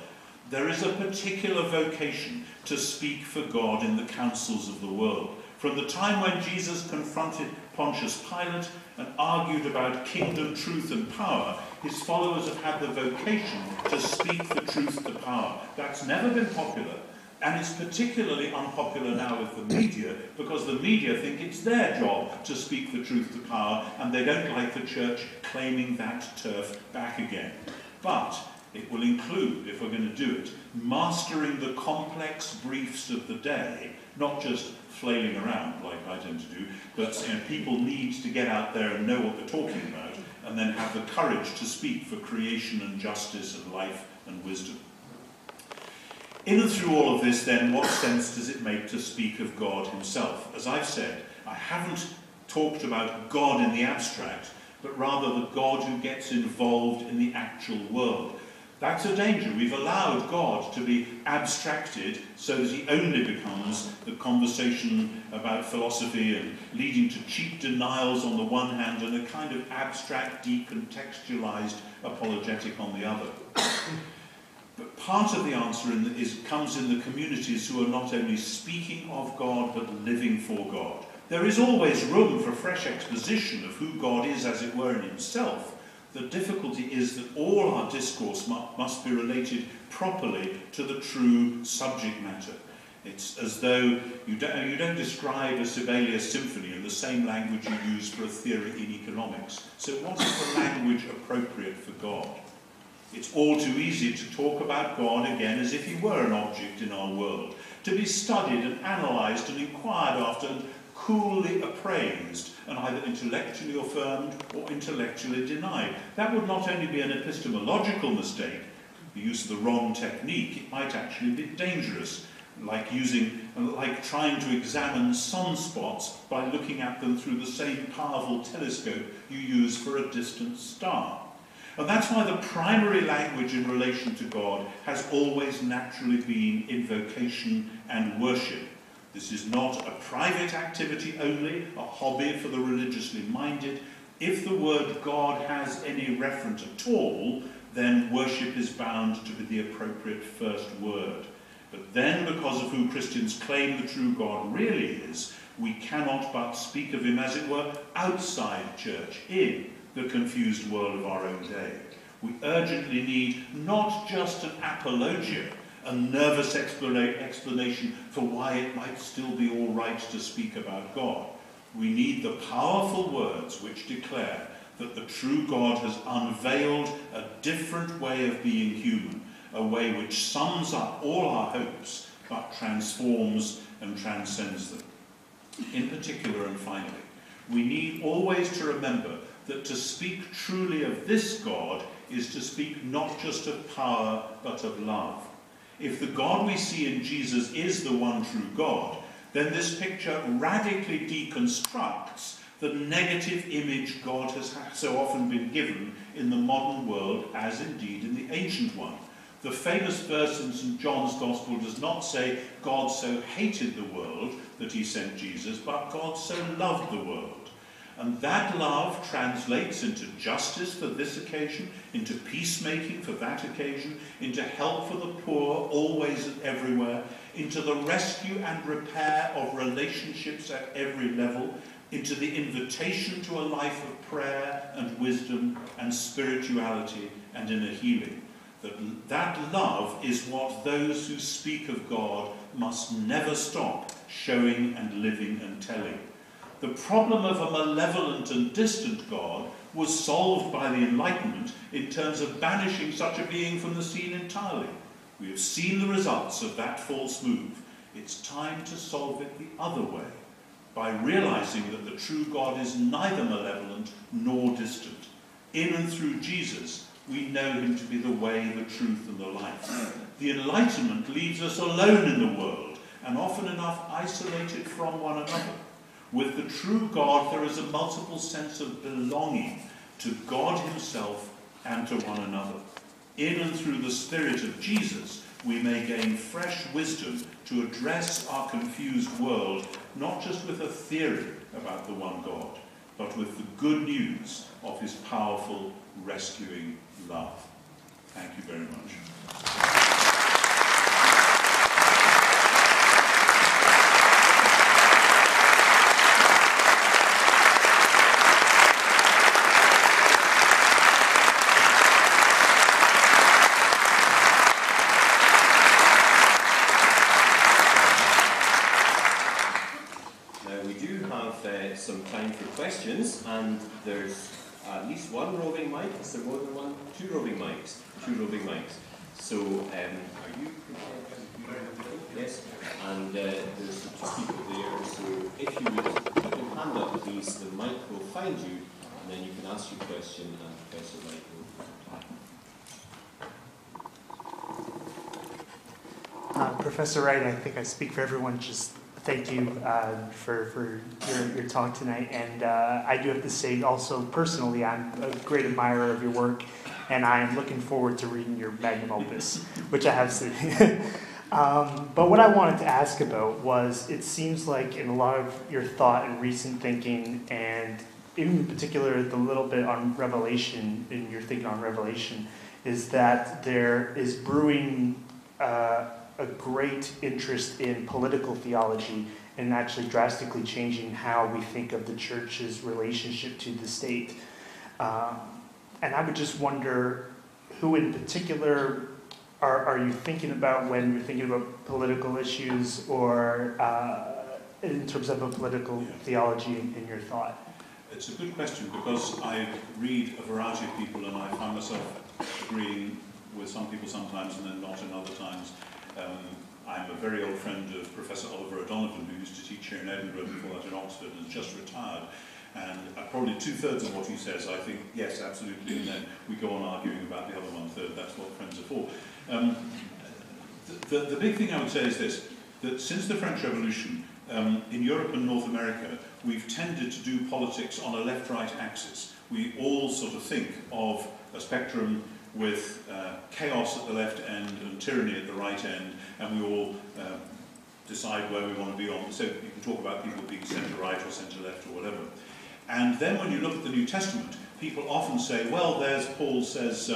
there is a particular vocation to speak for God in the councils of the world. From the time when Jesus confronted Pontius Pilate and argued about kingdom, truth and power, his followers have had the vocation to speak the truth to power. That's never been popular. And it's particularly unpopular now with the media because the media think it's their job to speak the truth to power and they don't like the church claiming that turf back again. But It will include, if we're going to do it, mastering the complex briefs of the day, not just flailing around like I tend to do, but people need to get out there and know what they're talking about, and then have the courage to speak for creation and justice and life and wisdom. In and through all of this, then, what sense does it make to speak of God himself? As I've said, I haven't talked about God in the abstract, but rather the God who gets involved in the actual world. That's a danger. We've allowed God to be abstracted so that he only becomes the conversation about philosophy and leading to cheap denials on the one hand and a kind of abstract, decontextualized apologetic on the other. But part of the answer comes in the communities who are not only speaking of God but living for God. There is always room for fresh exposition of who God is, as it were, in himself. The difficulty is that all our discourse must be related properly to the true subject matter. It's as though you don't describe a Sibelius symphony in the same language you use for a theory in economics. So what is the language appropriate for God? It's all too easy to talk about God again as if he were an object in our world, to be studied and analysed and inquired after and coolly appraised and either intellectually affirmed or intellectually denied. That would not only be an epistemological mistake, the use of the wrong technique, it might actually be dangerous, like trying to examine sunspots by looking at them through the same powerful telescope you use for a distant star. And that's why the primary language in relation to God has always naturally been invocation and worship. This is not a private activity only, a hobby for the religiously minded. If the word God has any reference at all, then worship is bound to be the appropriate first word. But then, because of who Christians claim the true God really is, we cannot but speak of him, as it were, outside church, in the confused world of our own day. We urgently need not just an apologia, a nervous explanation for why it might still be all right to speak about God. We need the powerful words which declare that the true God has unveiled a different way of being human, a way which sums up all our hopes but transforms and transcends them. In particular and finally, we need always to remember that to speak truly of this God is to speak not just of power but of love. If the God we see in Jesus is the one true God, then this picture radically deconstructs the negative image God has so often been given in the modern world, as indeed in the ancient one. The famous verse in St. John's Gospel does not say God so hated the world that he sent Jesus, but God so loved the world. And that love translates into justice for this occasion, into peacemaking for that occasion, into help for the poor always and everywhere, into the rescue and repair of relationships at every level, into the invitation to a life of prayer and wisdom and spirituality and inner healing. That love is what those who speak of God must never stop showing and living and telling. The problem of a malevolent and distant God was solved by the Enlightenment in terms of banishing such a being from the scene entirely. We have seen the results of that false move. It's time to solve it the other way, by realizing that the true God is neither malevolent nor distant. In and through Jesus, we know him to be the way, the truth, and the life. The Enlightenment leaves us alone in the world, and often enough isolated from one another. With the true God, there is a multiple sense of belonging to God himself and to one another. In and through the Spirit of Jesus, we may gain fresh wisdom to address our confused world, not just with a theory about the one God, but with the good news of his powerful, rescuing love. Thank you very much. Some time for questions, and there's at least one roving mic. Is there more than one? Two roving mics. Two roving mics. So, are you prepared? Yes. And there's two people there. So, if you would put your hand up, please, the mic will find you, and then you can ask your question, and Professor Wright will reply. Professor Wright, I think I speak for everyone. Just thank you for your talk tonight. And I do have to say also personally, I'm a great admirer of your work, and I am looking forward to reading your magnum opus, which I have seen. But what I wanted to ask about was, it seems like in a lot of your thought and recent thinking, and in particular the little bit on Revelation, in your thinking on Revelation, is that there is brewing a great interest in political theology and actually drastically changing how we think of the church's relationship to the state. And I would just wonder, who in particular are you thinking about when you're thinking about political issues, or in terms of a political theology in your thought? It's a good question, because I read a variety of people, and I find myself agreeing with some people sometimes and then not in other times. I'm a very old friend of Professor Oliver O'Donovan, who used to teach here in Edinburgh before that in Oxford, and has just retired. And probably 2/3 of what he says, I think, yes, absolutely, and then we go on arguing about the other 1/3. That's what friends are for. The big thing I would say is this, that since the French Revolution, in Europe and North America, we've tended to do politics on a left-right axis. We all sort of think of a spectrum with chaos at the left end and tyranny at the right end, and we all decide where we want to be on. So you can talk about people being centre-right or centre-left or whatever. And then when you look at the New Testament, people often say, well, there's Paul says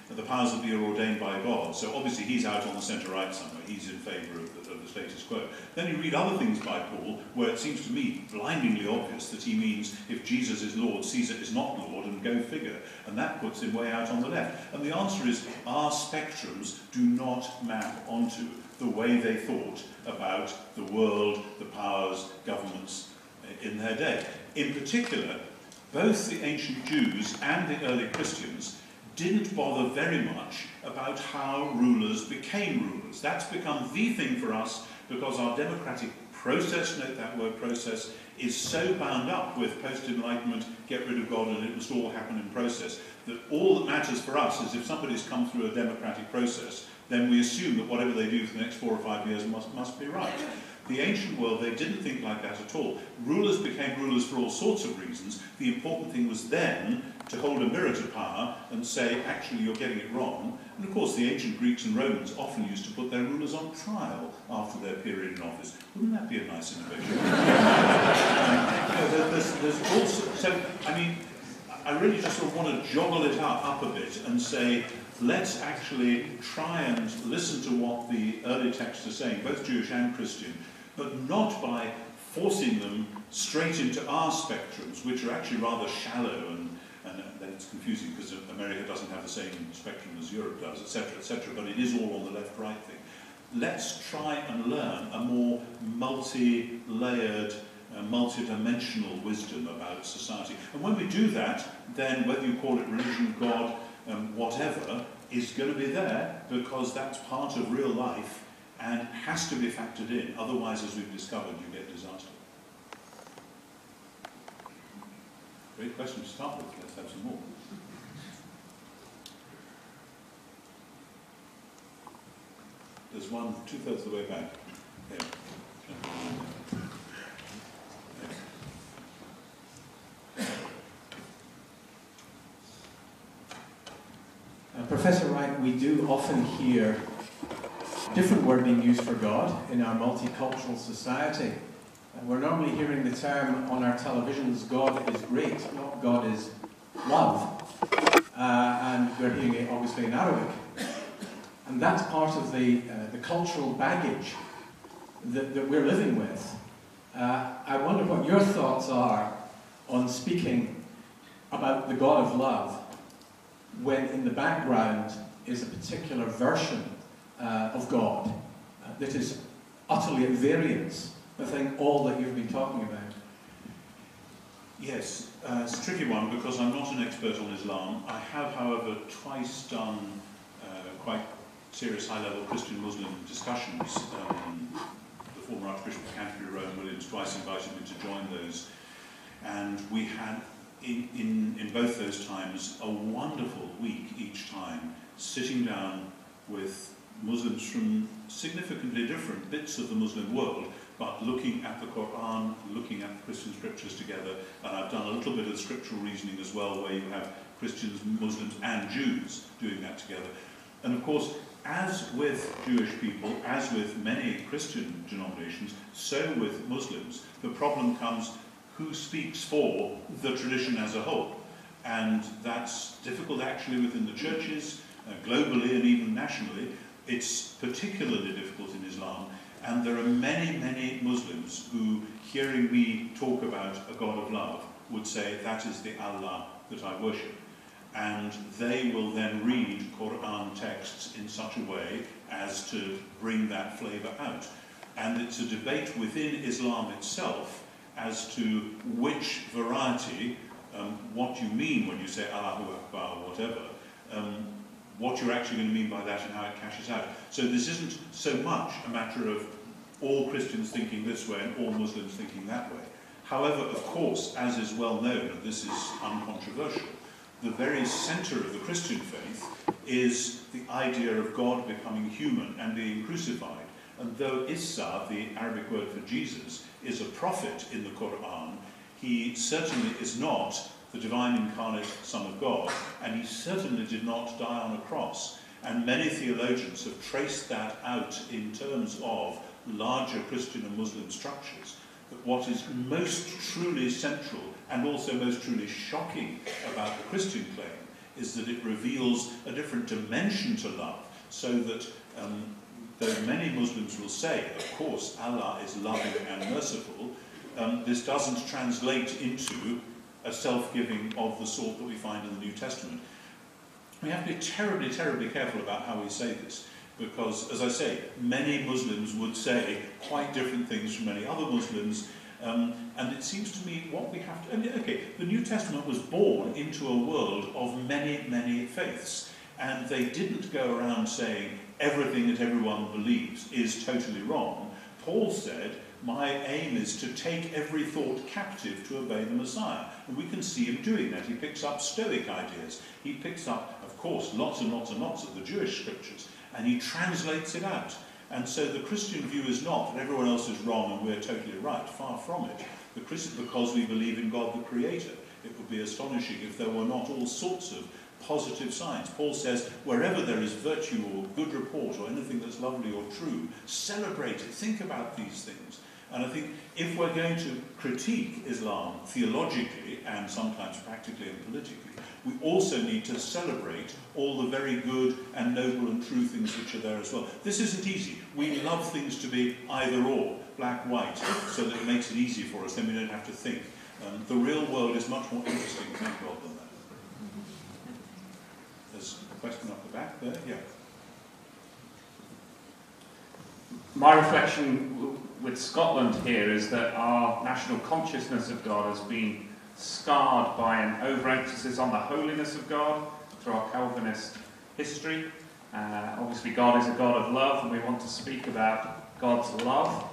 the powers that be are ordained by God. So obviously he's out on the centre-right somewhere. He's in favour of the status quo. Then you read other things by Paul where it seems to me blindingly obvious that he means if Jesus is Lord, Caesar is not Lord, and go figure. And that puts him way out on the left. And the answer is our spectrums do not map onto the way they thought about the world, the powers, governments in their day. In particular, both the ancient Jews and the early Christians didn't bother very much about how rulers became rulers. That's become the thing for us because our democratic process, note that word process, is so bound up with post-enlightenment, get rid of God and it must all happen in process, that all that matters for us is if somebody's come through a democratic process, then we assume that whatever they do for the next 4 or 5 years must be right. The ancient world, they didn't think like that at all. Rulers became rulers for all sorts of reasons. The important thing was then to hold a mirror to power and say, actually, you're getting it wrong. And of course, the ancient Greeks and Romans often used to put their rulers on trial after their period in office. Wouldn't that be a nice innovation? There's also, so, I mean, I really just sort of want to joggle it up a bit and say, let's actually try and listen to what the early texts are saying, both Jewish and Christian, but not by forcing them straight into our spectrums, which are actually rather shallow, and then it's confusing because America doesn't have the same spectrum as Europe does, etc., but it is all on the left-right thing. Let's try and learn a more multi-layered, multi-dimensional wisdom about society. And when we do that, then whether you call it religion, God, whatever, is going to be there because that's part of real life and has to be factored in. Otherwise, as we've discovered, you get disaster. Great question to start with. Let's have some more. There's one 2/3 of the way back. Here. Professor Wright, we do often hear different word being used for God in our multicultural society. We're normally hearing the term on our televisions, God is great, not God is love. And we're hearing it obviously in Arabic. And that's part of the cultural baggage that we're living with. I wonder what your thoughts are on speaking about the God of love when in the background is a particular version of God that is utterly at variance with all that you've been talking about. Yes, it's a tricky one because I'm not an expert on Islam. I have, however, twice done quite serious high-level Christian-Muslim discussions. The former Archbishop of Canterbury, Rowan Williams, twice invited me to join those. And we had, in both those times, a wonderful week each time, sitting down with Muslims from significantly different bits of the Muslim world, but looking at the Quran, looking at the Christian scriptures together, and I've done a little bit of scriptural reasoning as well, where you have Christians, Muslims and Jews doing that together. And of course, as with Jewish people, as with many Christian denominations, so with Muslims, the problem comes, who speaks for the tradition as a whole? And that's difficult actually within the churches, globally and even nationally. It's particularly difficult in Islam. And there are many, many Muslims who, hearing me talk about a God of love, would say, that is the Allah that I worship. And they will then read Quran texts in such a way as to bring that flavour out. And it's a debate within Islam itself as to which variety, what you mean when you say Allahu Akbar or whatever, what you're actually going to mean by that and how it cashes out. So this isn't so much a matter of all Christians thinking this way and all Muslims thinking that way. However, of course, as is well known, and this is uncontroversial, the very centre of the Christian faith is the idea of God becoming human and being crucified. And though Isa, the Arabic word for Jesus, is a prophet in the Quran, he certainly is not the divine incarnate Son of God, and he certainly did not die on a cross. And many theologians have traced that out in terms of larger Christian and Muslim structures. But what is most truly central and also most truly shocking about the Christian claim is that it reveals a different dimension to love, so that though many Muslims will say, of course, Allah is loving and merciful, this doesn't translate into a self-giving of the sort that we find in the New Testament. We have to be terribly, terribly careful about how we say this, because, as I say, many Muslims would say quite different things from many other Muslims, and it seems to me what we have to... Okay, the New Testament was born into a world of many, many faiths, and they didn't go around saying everything that everyone believes is totally wrong. Paul said, my aim is to take every thought captive to obey the Messiah. And we can see him doing that. He picks up Stoic ideas. He picks up, of course, lots and lots and lots of the Jewish scriptures, and he translates it out. And so the Christian view is not that everyone else is wrong and we're totally right. Far from it. Because we believe in God the Creator. It would be astonishing if there were not all sorts of positive signs. Paul says, wherever there is virtue or good report or anything that's lovely or true, celebrate it, think about these things. And I think if we're going to critique Islam theologically and sometimes practically and politically, we also need to celebrate all the very good and noble and true things which are there as well. This isn't easy. We love things to be either or, black, white, so that it makes it easy for us, then we don't have to think. The real world is much more interesting, thank God, than that. There's a question up the back there, yeah. My reflection with Scotland here is that our national consciousness of God has been scarred by an overemphasis on the holiness of God through our Calvinist history. Obviously God is a God of love, and we want to speak about God's love,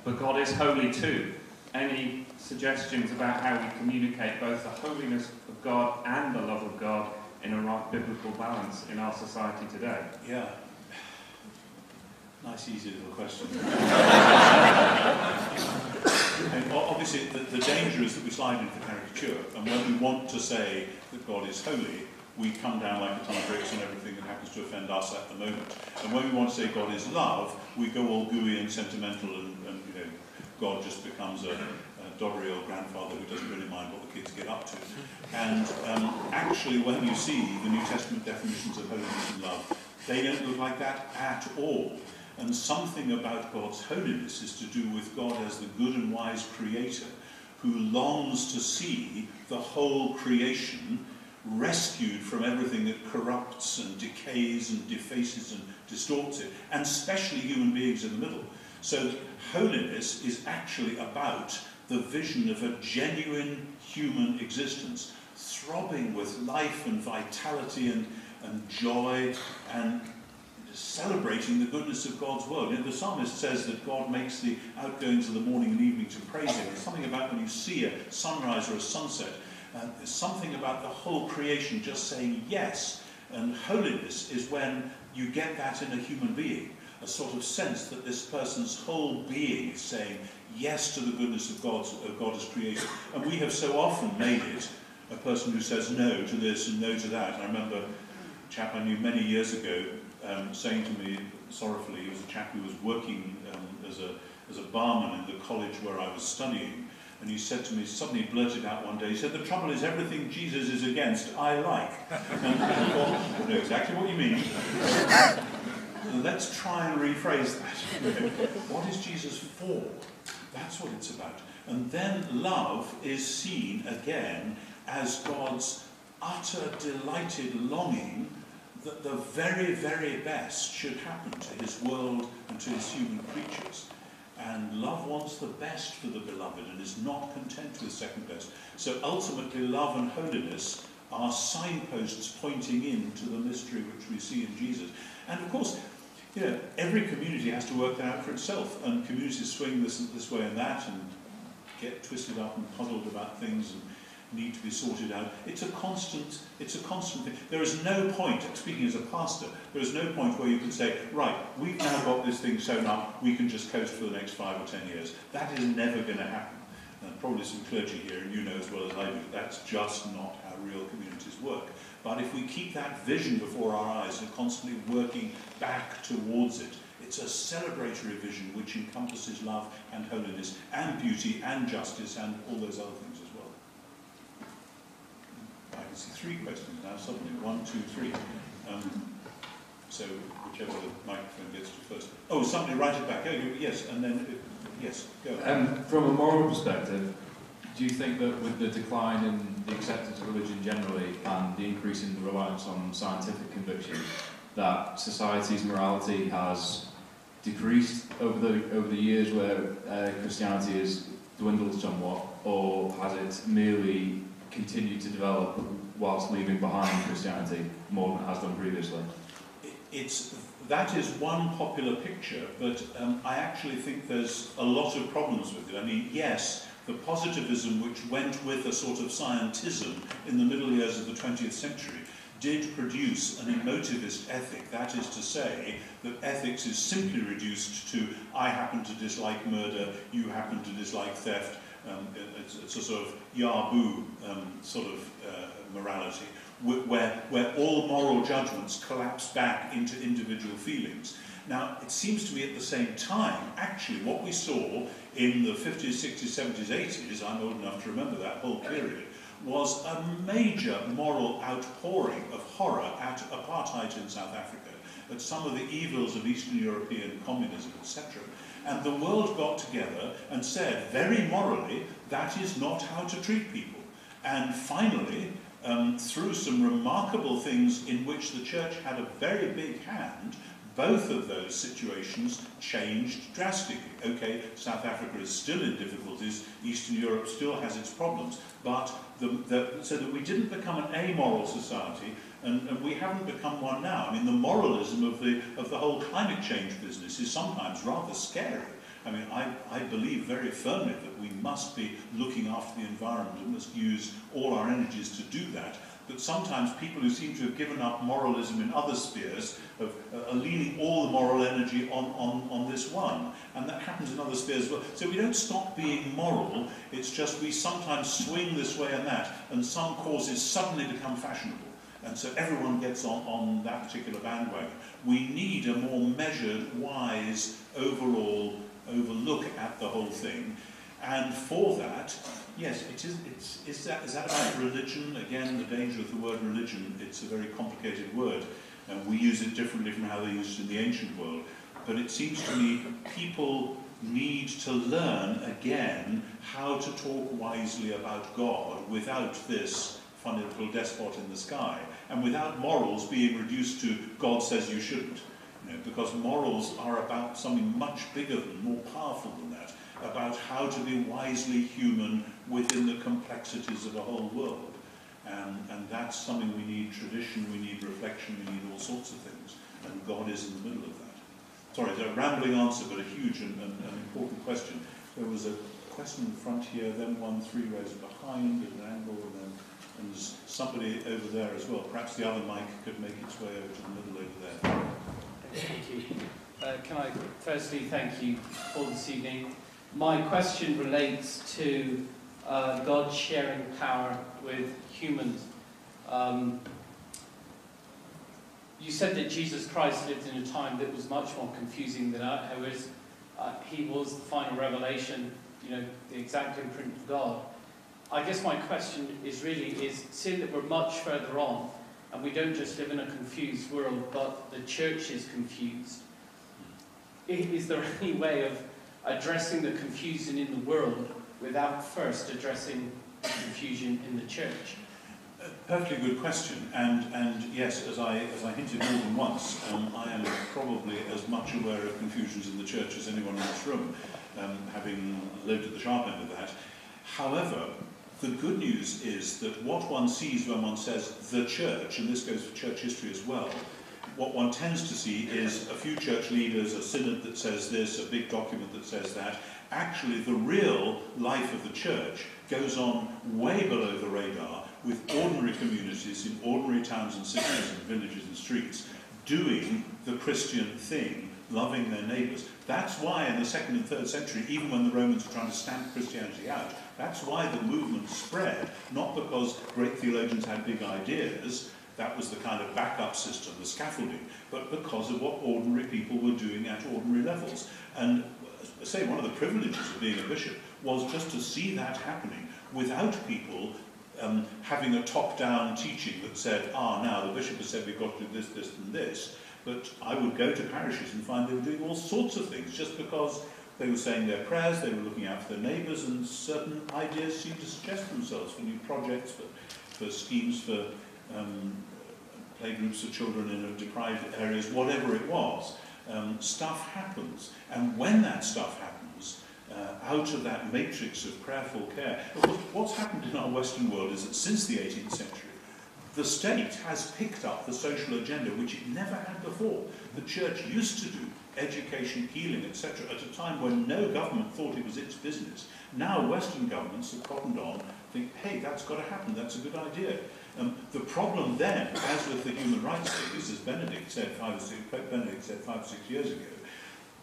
but God is holy too. Any suggestions about how we communicate both the holiness of God and the love of God in a right biblical balance in our society today? Yeah. Nice, easy little question. And obviously, the danger is that we slide into caricature, and when we want to say that God is holy, we come down like a ton of bricks on everything that happens to offend us at the moment. And when we want to say God is love, we go all gooey and sentimental, and you know, God just becomes a doddery old grandfather who doesn't really mind what the kids get up to. And actually, when you see the New Testament definitions of holiness and love, they don't look like that at all. And something about God's holiness is to do with God as the good and wise creator who longs to see the whole creation rescued from everything that corrupts and decays and defaces and distorts it, and especially human beings in the middle. So holiness is actually about the vision of a genuine human existence, throbbing with life and vitality and joy, and celebrating the goodness of God's world. You know, the psalmist says that God makes the outgoings of the morning and evening to praise him. There's something about when you see a sunrise or a sunset, there's something about the whole creation just saying yes. And holiness is when you get that in a human being, a sort of sense that this person's whole being is saying yes to the goodness of God as creator. And we have so often made it a person who says no to this and no to that. I remember a chap I knew many years ago saying to me sorrowfully, he was a chap who was working as a barman in the college where I was studying, and he said to me, suddenly blurted out one day, he said, "The trouble is everything Jesus is against, I like." And I thought, I know exactly what you mean. Let's try and rephrase that. What is Jesus for? That's what it's about. And then love is seen again as God's utter delighted longing that the very, very best should happen to his world and to his human creatures. And love wants the best for the beloved and is not content with second best. So ultimately love and holiness are signposts pointing into the mystery which we see in Jesus. And of course, you know, every community has to work that out for itself, and communities swing this way and that and get twisted up and puzzled about things and need to be sorted out. It's a constant thing. There is no point, speaking as a pastor, there is no point where you can say, right, we've now got this thing sewn up, we can just coast for the next 5 or 10 years. That is never going to happen. And probably some clergy here, and you know as well as I do, that's just not how real communities work. But if we keep that vision before our eyes and constantly working back towards it, it's a celebratory vision which encompasses love and holiness and beauty and justice and all those other things as well. I can see 3 questions now suddenly. 1, 2, 3. So whichever the microphone gets to first. Oh, somebody write it back. Oh, yes, and then, yes, go. From a moral perspective, do you think that with the decline in the acceptance of religion generally and the increase in reliance on scientific conviction, that society's morality has decreased over the years where Christianity has dwindled somewhat, or has it merely continued to develop whilst leaving behind Christianity more than it has done previously? That is one popular picture, but I actually think there's a lot of problems with it. I mean, yes, the positivism which went with a sort of scientism in the middle years of the 20th century did produce an emotivist ethic. That is to say that ethics is simply reduced to, I happen to dislike murder, you happen to dislike theft. It's a sort of yah-boo sort of morality, where all moral judgments collapse back into individual feelings. Now, it seems to me at the same time, actually, what we saw in the 50s, 60s, 70s, 80s, I'm old enough to remember that whole period, was a major moral outpouring of horror at apartheid in South Africa, at some of the evils of Eastern European communism, etc. And the world got together and said, very morally, that is not how to treat people. And finally, through some remarkable things in which the church had a very big hand, both of those situations changed drastically. Okay, South Africa is still in difficulties, Eastern Europe still has its problems, but so that we didn't become an amoral society, and we haven't become one now. I mean, the moralism of the whole climate change business is sometimes rather scary. I mean, I believe very firmly that we must be looking after the environment and must use all our energies to do that. But sometimes people who seem to have given up moralism in other spheres are leaning all the moral energy on this one. And that happens in other spheres as well. So we don't stop being moral, it's just we sometimes swing this way and that, and some causes suddenly become fashionable. And so everyone gets on that particular bandwagon. We need a more measured, wise, overall overlook at the whole thing. And for that, yes, is that about religion? Again, the danger of the word religion, it's a very complicated word, and we use it differently from how they used it in the ancient world. But it seems to me people need to learn again how to talk wisely about God without this funny little despot in the sky, and without morals being reduced to God says you shouldn't. You know, because morals are about something much bigger than, more powerful than that. about how to be wisely human within the complexities of a whole world. And that's something we need tradition, we need reflection, we need all sorts of things. And God is in the middle of that. Sorry, it's a rambling answer, but a huge and important question. There was a question in the front here, then one 3 rows behind at an angle, and there's somebody over there as well. Perhaps the other mic could make its way over to the middle over there. Thank you. Can I firstly thank you for this evening? My question relates to God sharing power with humans. You said that Jesus Christ lived in a time that was much more confusing than ours. He was the final revelation, the exact imprint of God. I guess my question is seeing that we're much further on, and we don't just live in a confused world, but the church is confused. Is there any way of addressing the confusion in the world without first addressing the confusion in the church? Perfectly good question, and yes, as I hinted more than once, I am probably as much aware of confusions in the church as anyone in this room, having lived at the sharp end of that. However, the good news is that what one sees when one says the church, and this goes for church history as well, what one tends to see is a few church leaders, a synod that says this, a big document that says that. Actually, the real life of the church goes on way below the radar, with ordinary communities in ordinary towns and cities and villages and streets doing the Christian thing, loving their neighbours. That's why in the 2nd and 3rd century, even when the Romans were trying to stamp Christianity out, that's why the movement spread, not because great theologians had big ideas, that was the kind of backup system, the scaffolding, but because of what ordinary people were doing at ordinary levels. And say one of the privileges of being a bishop was just to see that happening without people having a top-down teaching that said, now the bishop has said we've got to do this, this and this, but I would go to parishes and find they were doing all sorts of things just because they were saying their prayers, they were looking out for their neighbours, and certain ideas seemed to suggest themselves for new projects, for schemes, for playgroups for children in deprived areas, whatever it was. Stuff happens, and when that stuff happens, out of that matrix of prayerful care, of course, what's happened in our Western world is that since the 18th century, the state has picked up the social agenda, which it never had before. The church used to do education, healing, etc., at a time when no government thought it was its business. Now Western governments have cottoned on, think, hey, that's got to happen, that's a good idea. The problem then, as with the human rights thing, is, as Benedict said 5 or 6 years ago,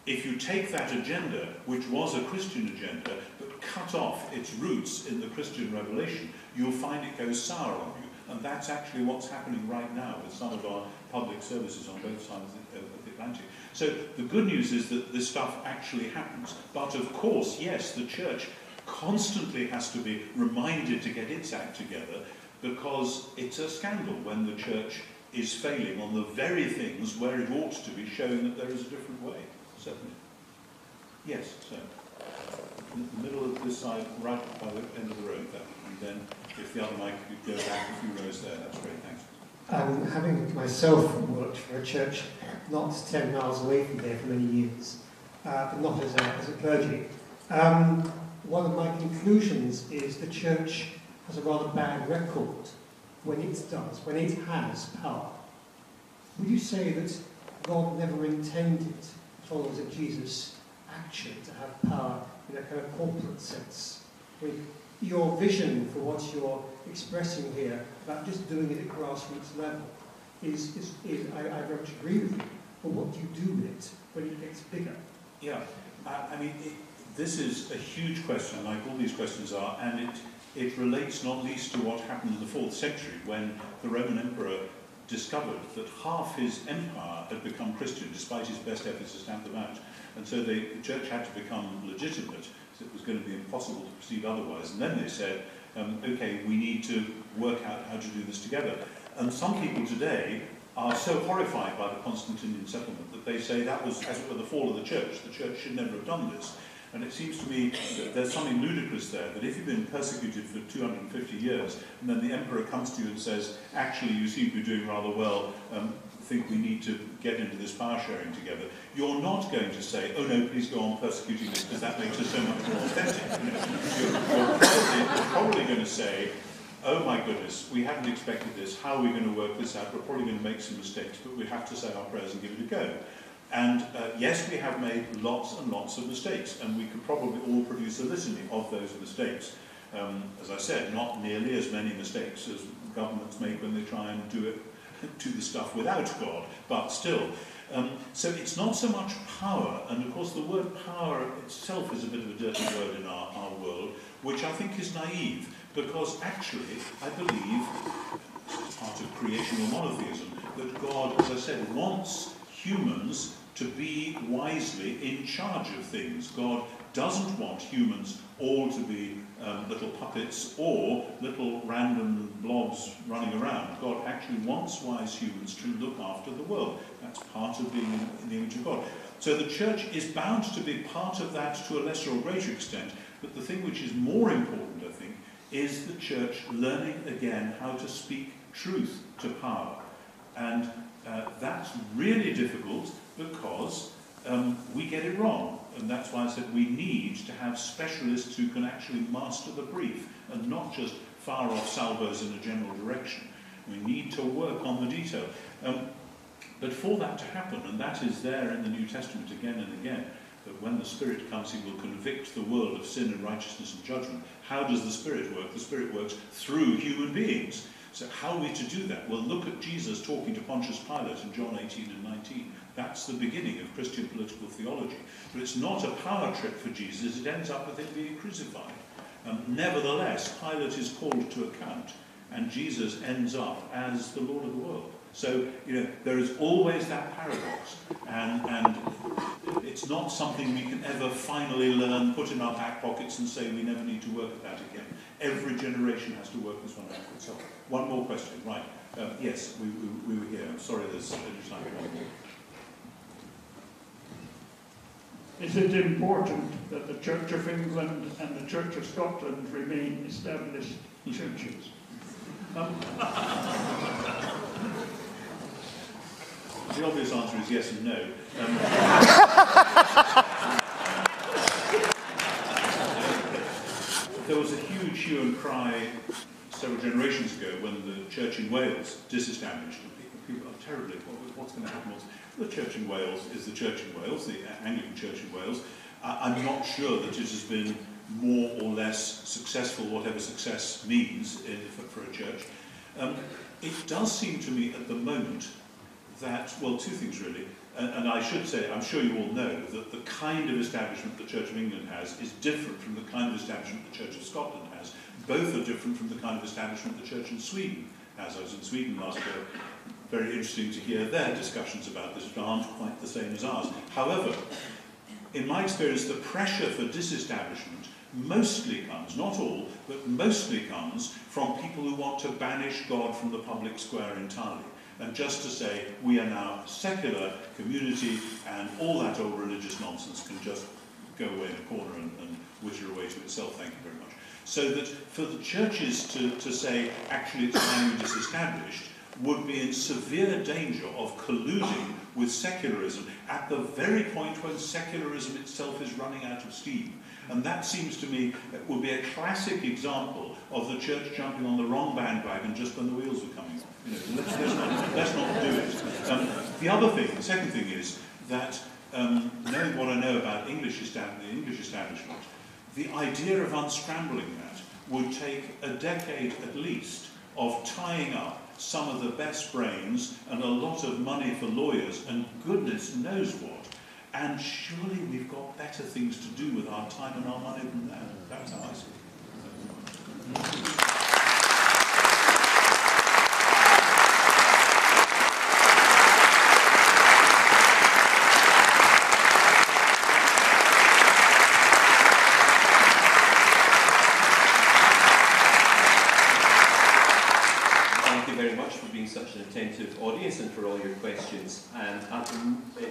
if you take that agenda, which was a Christian agenda, but cut off its roots in the Christian revelation, you'll find it goes sour on you. And that's actually what's happening right now with some of our public services on both sides of the Atlantic. So the good news is that this stuff actually happens. But of course, yes, the church constantly has to be reminded to get its act together, because it's a scandal when the church is failing on the very things where it ought to be showing that there is a different way. Certainly. Yes, so in the middle of this side, right by the end of the road there, and then if the other mic could go back a few rows there, that's great, thanks. Having myself worked for a church not 10 miles away from there for many years, but not as a clergy, one of my conclusions is the church has a rather bad record when it has power. Would you say that God never intended followers of Jesus actually to have power in a kind of corporate sense? Your vision for what you're expressing here about just doing it at grassroots level is I very much agree with you, but what do you do with it when it gets bigger? Yeah, I mean, this is a huge question, like all these questions are, and it relates not least to what happened in the 4th century when the Roman Emperor discovered that half his empire had become Christian despite his best efforts to stamp them out. And so the church had to become legitimate, so it was going to be impossible to proceed otherwise. And then they said, okay, we need to work out how to do this together. And some people today are so horrified by the Constantinian settlement that they say that was, as it were, the fall of the church. The church should never have done this. And it seems to me that there's something ludicrous there, that if you've been persecuted for 250 years, and then the emperor comes to you and says, actually, you seem to be doing rather well, think we need to get into this power sharing together, you're not going to say, oh no, please go on persecuting this because that makes us so much more authentic. You know, you're probably going to say, oh my goodness, we hadn't expected this, how are we going to work this out? We're probably going to make some mistakes, but we have to say our prayers and give it a go. And yes, we have made lots and lots of mistakes, and we could probably all produce a litany of those mistakes. As I said, not nearly as many mistakes as governments make when they try and do the stuff without God, but still. So it's not so much power, and of course the word power itself is a bit of a dirty word in our world, which I think is naive, because actually I believe, as part of creational monotheism, that God, as I said, wants humans to be wisely in charge of things. God doesn't want humans all to be little puppets or little random blobs running around. God actually wants wise humans to look after the world. That's part of being in the image of God. So the church is bound to be part of that to a lesser or greater extent, but the thing which is more important, I think, is the church learning again how to speak truth to power. And that's really difficult because we get it wrong. And that's why I said we need to have specialists who can actually master the brief and not just fire off salvos in a general direction. We need to work on the detail. But for that to happen, and that is there in the New Testament again and again, that when the Spirit comes, he will convict the world of sin and righteousness and judgment. How does the Spirit work? The Spirit works through human beings. So how are we to do that? Well, look at Jesus talking to Pontius Pilate in John 18 and 19. That's the beginning of Christian political theology. But it's not a power trip for Jesus. It ends up with him being crucified. Nevertheless, Pilate is called to account, and Jesus ends up as the Lord of the world. So, you know, there is always that paradox, and it's not something we can ever finally learn, put in our back pockets and say we never need to work at that again. Every generation has to work this one out for itself. One more question, right. Yes, we were here. I'm sorry there's only time for one more. Is it important that the Church of England and the Church of Scotland remain established churches? The obvious answer is yes and no. There was a huge hue and cry several generations ago when the church in Wales disestablished. People are terribly, what's going to happen? The church in Wales is the church in Wales, the Anglican church in Wales. I'm not sure that it has been more or less successful, whatever success means for a church. It does seem to me at the moment that, well, two things really, and I should say, I'm sure you all know, that the kind of establishment the Church of England has is different from the kind of establishment the Church of Scotland has. Both are different from the kind of establishment the Church in Sweden has. I was in Sweden last year. Very interesting to hear their discussions about this, which aren't quite the same as ours. However, in my experience, the pressure for disestablishment mostly comes, not all, but mostly comes from people who want to banish God from the public square entirely. And just to say, we are now a secular community and all that old religious nonsense can just go away in a corner and witter away to itself, thank you very much. So that for the churches to say, actually it's time we disestablished, would be in severe danger of colluding with secularism at the very point when secularism itself is running out of steam. And that seems to me would be a classic example of the church jumping on the wrong bandwagon just when the wheels were coming off. You know, let's not do it. The other thing, the second thing is that knowing what I know about the English establishment, the idea of unscrambling that would take a decade at least of tying up some of the best brains and a lot of money for lawyers and goodness knows what. And surely we've got better things to do with our time and our money than that. That's how I see it. Such an attentive audience and for all your questions. And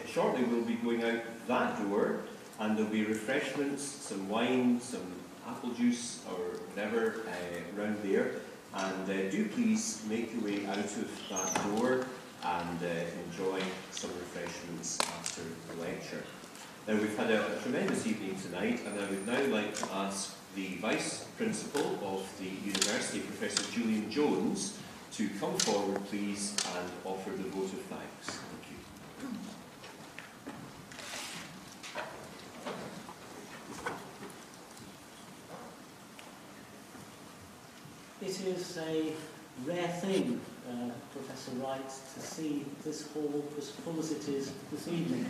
shortly we'll be going out that door and there'll be refreshments, some wine, some apple juice or whatever around there. And do please make your way out of that door and enjoy some refreshments after the lecture. Now, we've had a tremendous evening tonight, and I would now like to ask the Vice Principal of the University, Professor Julian Jones, to come forward, please, and offer the vote of thanks. Thank you. It is a rare thing, Professor Wright, to see this hall as full as it is this evening.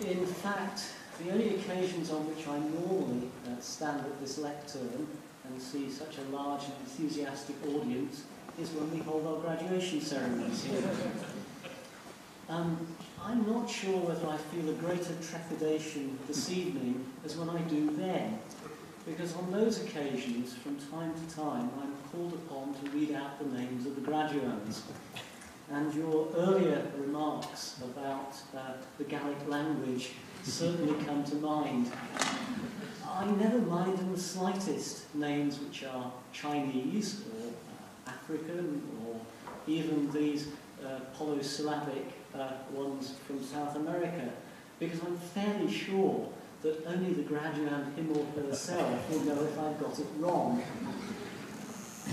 In fact, the only occasions on which I normally stand at this lectern and see such a large and enthusiastic audience is when we hold our graduation ceremonies here. I'm not sure whether I feel a greater trepidation this evening as when I do then, because on those occasions, from time to time, I'm called upon to read out the names of the graduands. And your earlier remarks about the Gallic language certainly come to mind. I never mind in the slightest names which are Chinese or African or even these polysyllabic ones from South America, because I'm fairly sure that only the graduand, him or herself, will know if I've got it wrong.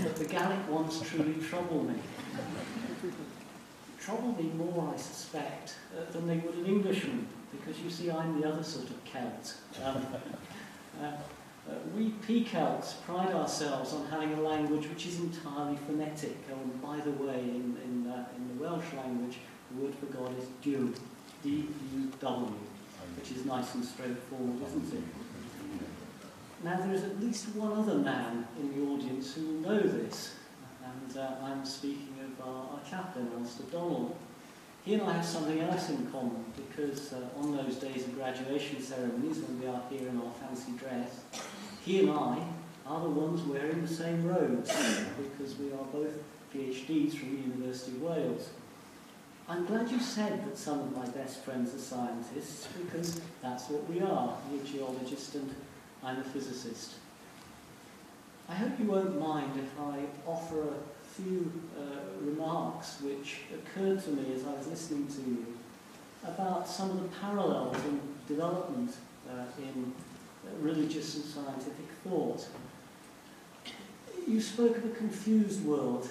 But the Gallic ones truly trouble me. Trouble me more, I suspect, than they would an Englishman, because you see, I'm the other sort of Celt. We P-Celts pride ourselves on having a language which is entirely phonetic. And by the way, in the Welsh language, the word for God is Duw, D-U-W, which is nice and straightforward, isn't it? Now, there is at least one other man in the audience who will know this, and I'm speaking of our chaplain, Alistair Donald. He and I have something else in common, because on those days of graduation ceremonies, when we are here in our fancy dress, he and I are the ones wearing the same robes, because we are both PhDs from the University of Wales. I'm glad you said that some of my best friends are scientists, because that's what we are. You're a geologist and I'm a physicist. I hope you won't mind if I offer a few remarks which occurred to me as I was listening to you about some of the parallels in development in religious and scientific thought. You spoke of a confused world.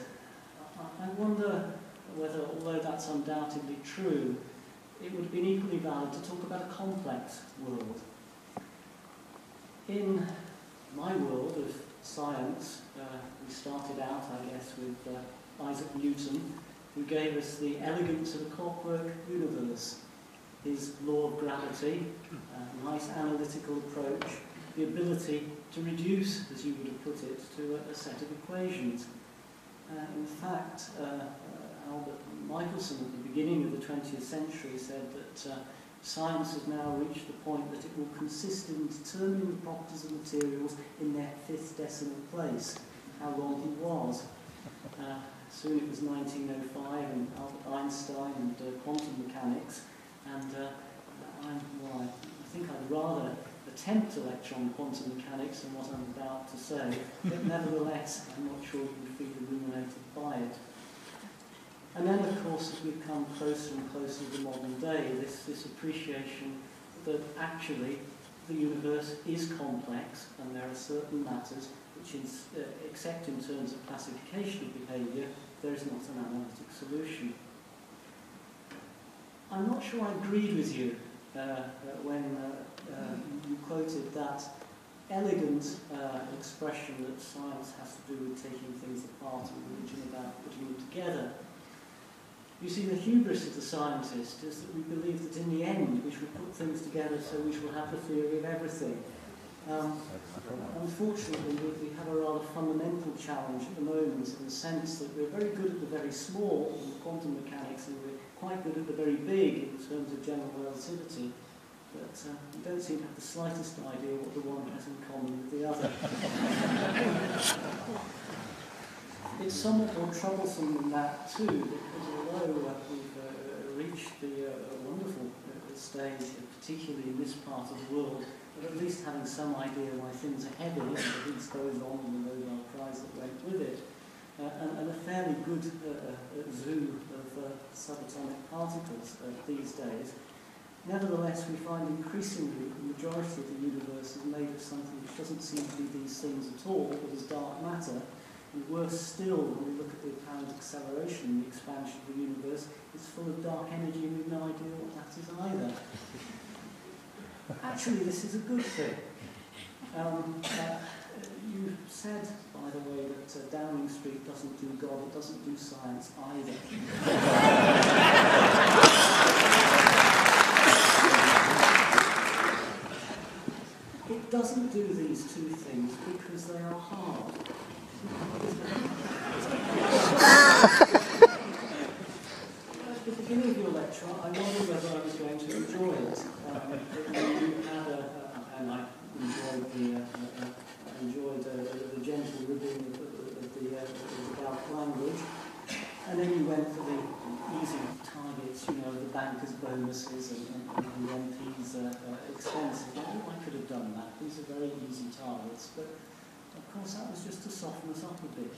I wonder whether, although that's undoubtedly true, it would have been equally valid to talk about a complex world. In my world of science, we started out, I guess, with Isaac Newton, who gave us the elegance of a clockwork universe, his law of gravity, a nice analytical approach, the ability to reduce, as you would have put it, to a set of equations. In fact, Albert Michelson at the beginning of the 20th century said that science has now reached the point that it will consist in determining the properties of materials in their 5th decimal place, how wrong he was. Soon it was 1905 and Albert Einstein and quantum mechanics, and I think I'd rather attempt to lecture on quantum mechanics than what I'm about to say, but nevertheless I'm not sure you would feel illuminated by it. And then, of course, as we've come closer and closer to the modern day, this appreciation that actually the universe is complex and there are certain matters which, except in terms of classification of behaviour, there is not an analytic solution. I'm not sure I agreed with you when you quoted that elegant expression that science has to do with taking things apart and religion about putting them together. You see, the hubris of the scientist is that we believe that in the end we shall put things together so we shall have the theory of everything. Unfortunately, we have a rather fundamental challenge at the moment in the sense that we're very good at the very small in quantum mechanics and we're quite good at the very big in terms of general relativity, but we don't seem to have the slightest idea what the one has in common with the other. It's somewhat more troublesome than that too, because although we've reached the wonderful stage, particularly in this part of the world, of at least having some idea why things are heavy, and at least those on and those are cries that went with it, and a fairly good zoo of subatomic particles these days. Nevertheless, we find increasingly the majority of the universe is made of something which doesn't seem to be these things at all, but is dark matter. And worse still, when we look at the apparent acceleration and the expansion of the universe, it's full of dark energy and we've no idea what that is either. Actually, this is a good thing. You said, by the way, that Downing Street doesn't do God, it doesn't do science either. It doesn't do these two things because they are hard. At the beginning of your lecture, I wondered whether I was going to enjoy it. You had and I enjoyed the gentle ribbing of the Gaelic language, and then you went for the easy targets, the bankers' bonuses and the MPs' expenses. I could have done that. These are very easy targets, but of course that was just to soften us up a bit.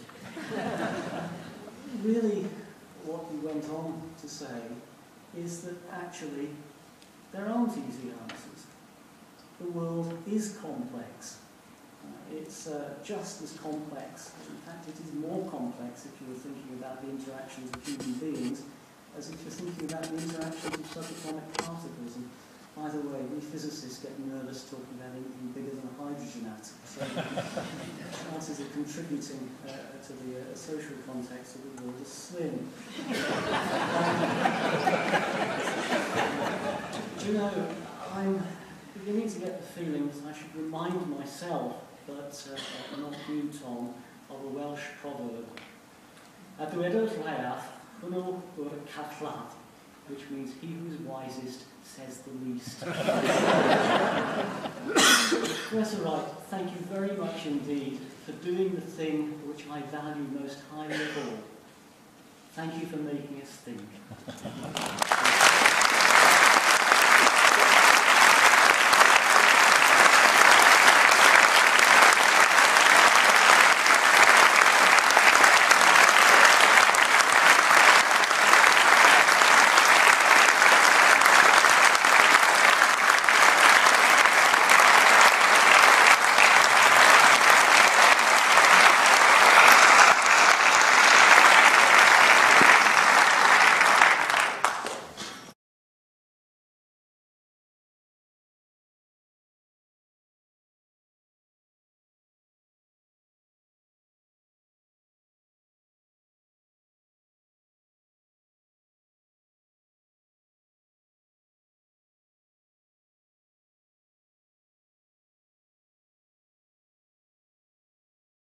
Really, what you went on to say is that actually there aren't easy answers. The world is complex. It's just as complex, in fact it is more complex if you're thinking about the interactions of human beings as if you're thinking about the interactions of subatomic particles. And by the way, we physicists get nervous talking about anything bigger than a hydrogen atom. So chances of contributing to the social context of the world is slim. Do you know, I'm beginning to get the feeling that I should remind myself, but not you, Tom, of a Welsh proverb. A dwedodd rhaiaf, hwnnw yw'r caflad, which means he who is wisest says the least. Professor Wright, thank you very much indeed for doing the thing which I value most highly of all. Thank you for making us think.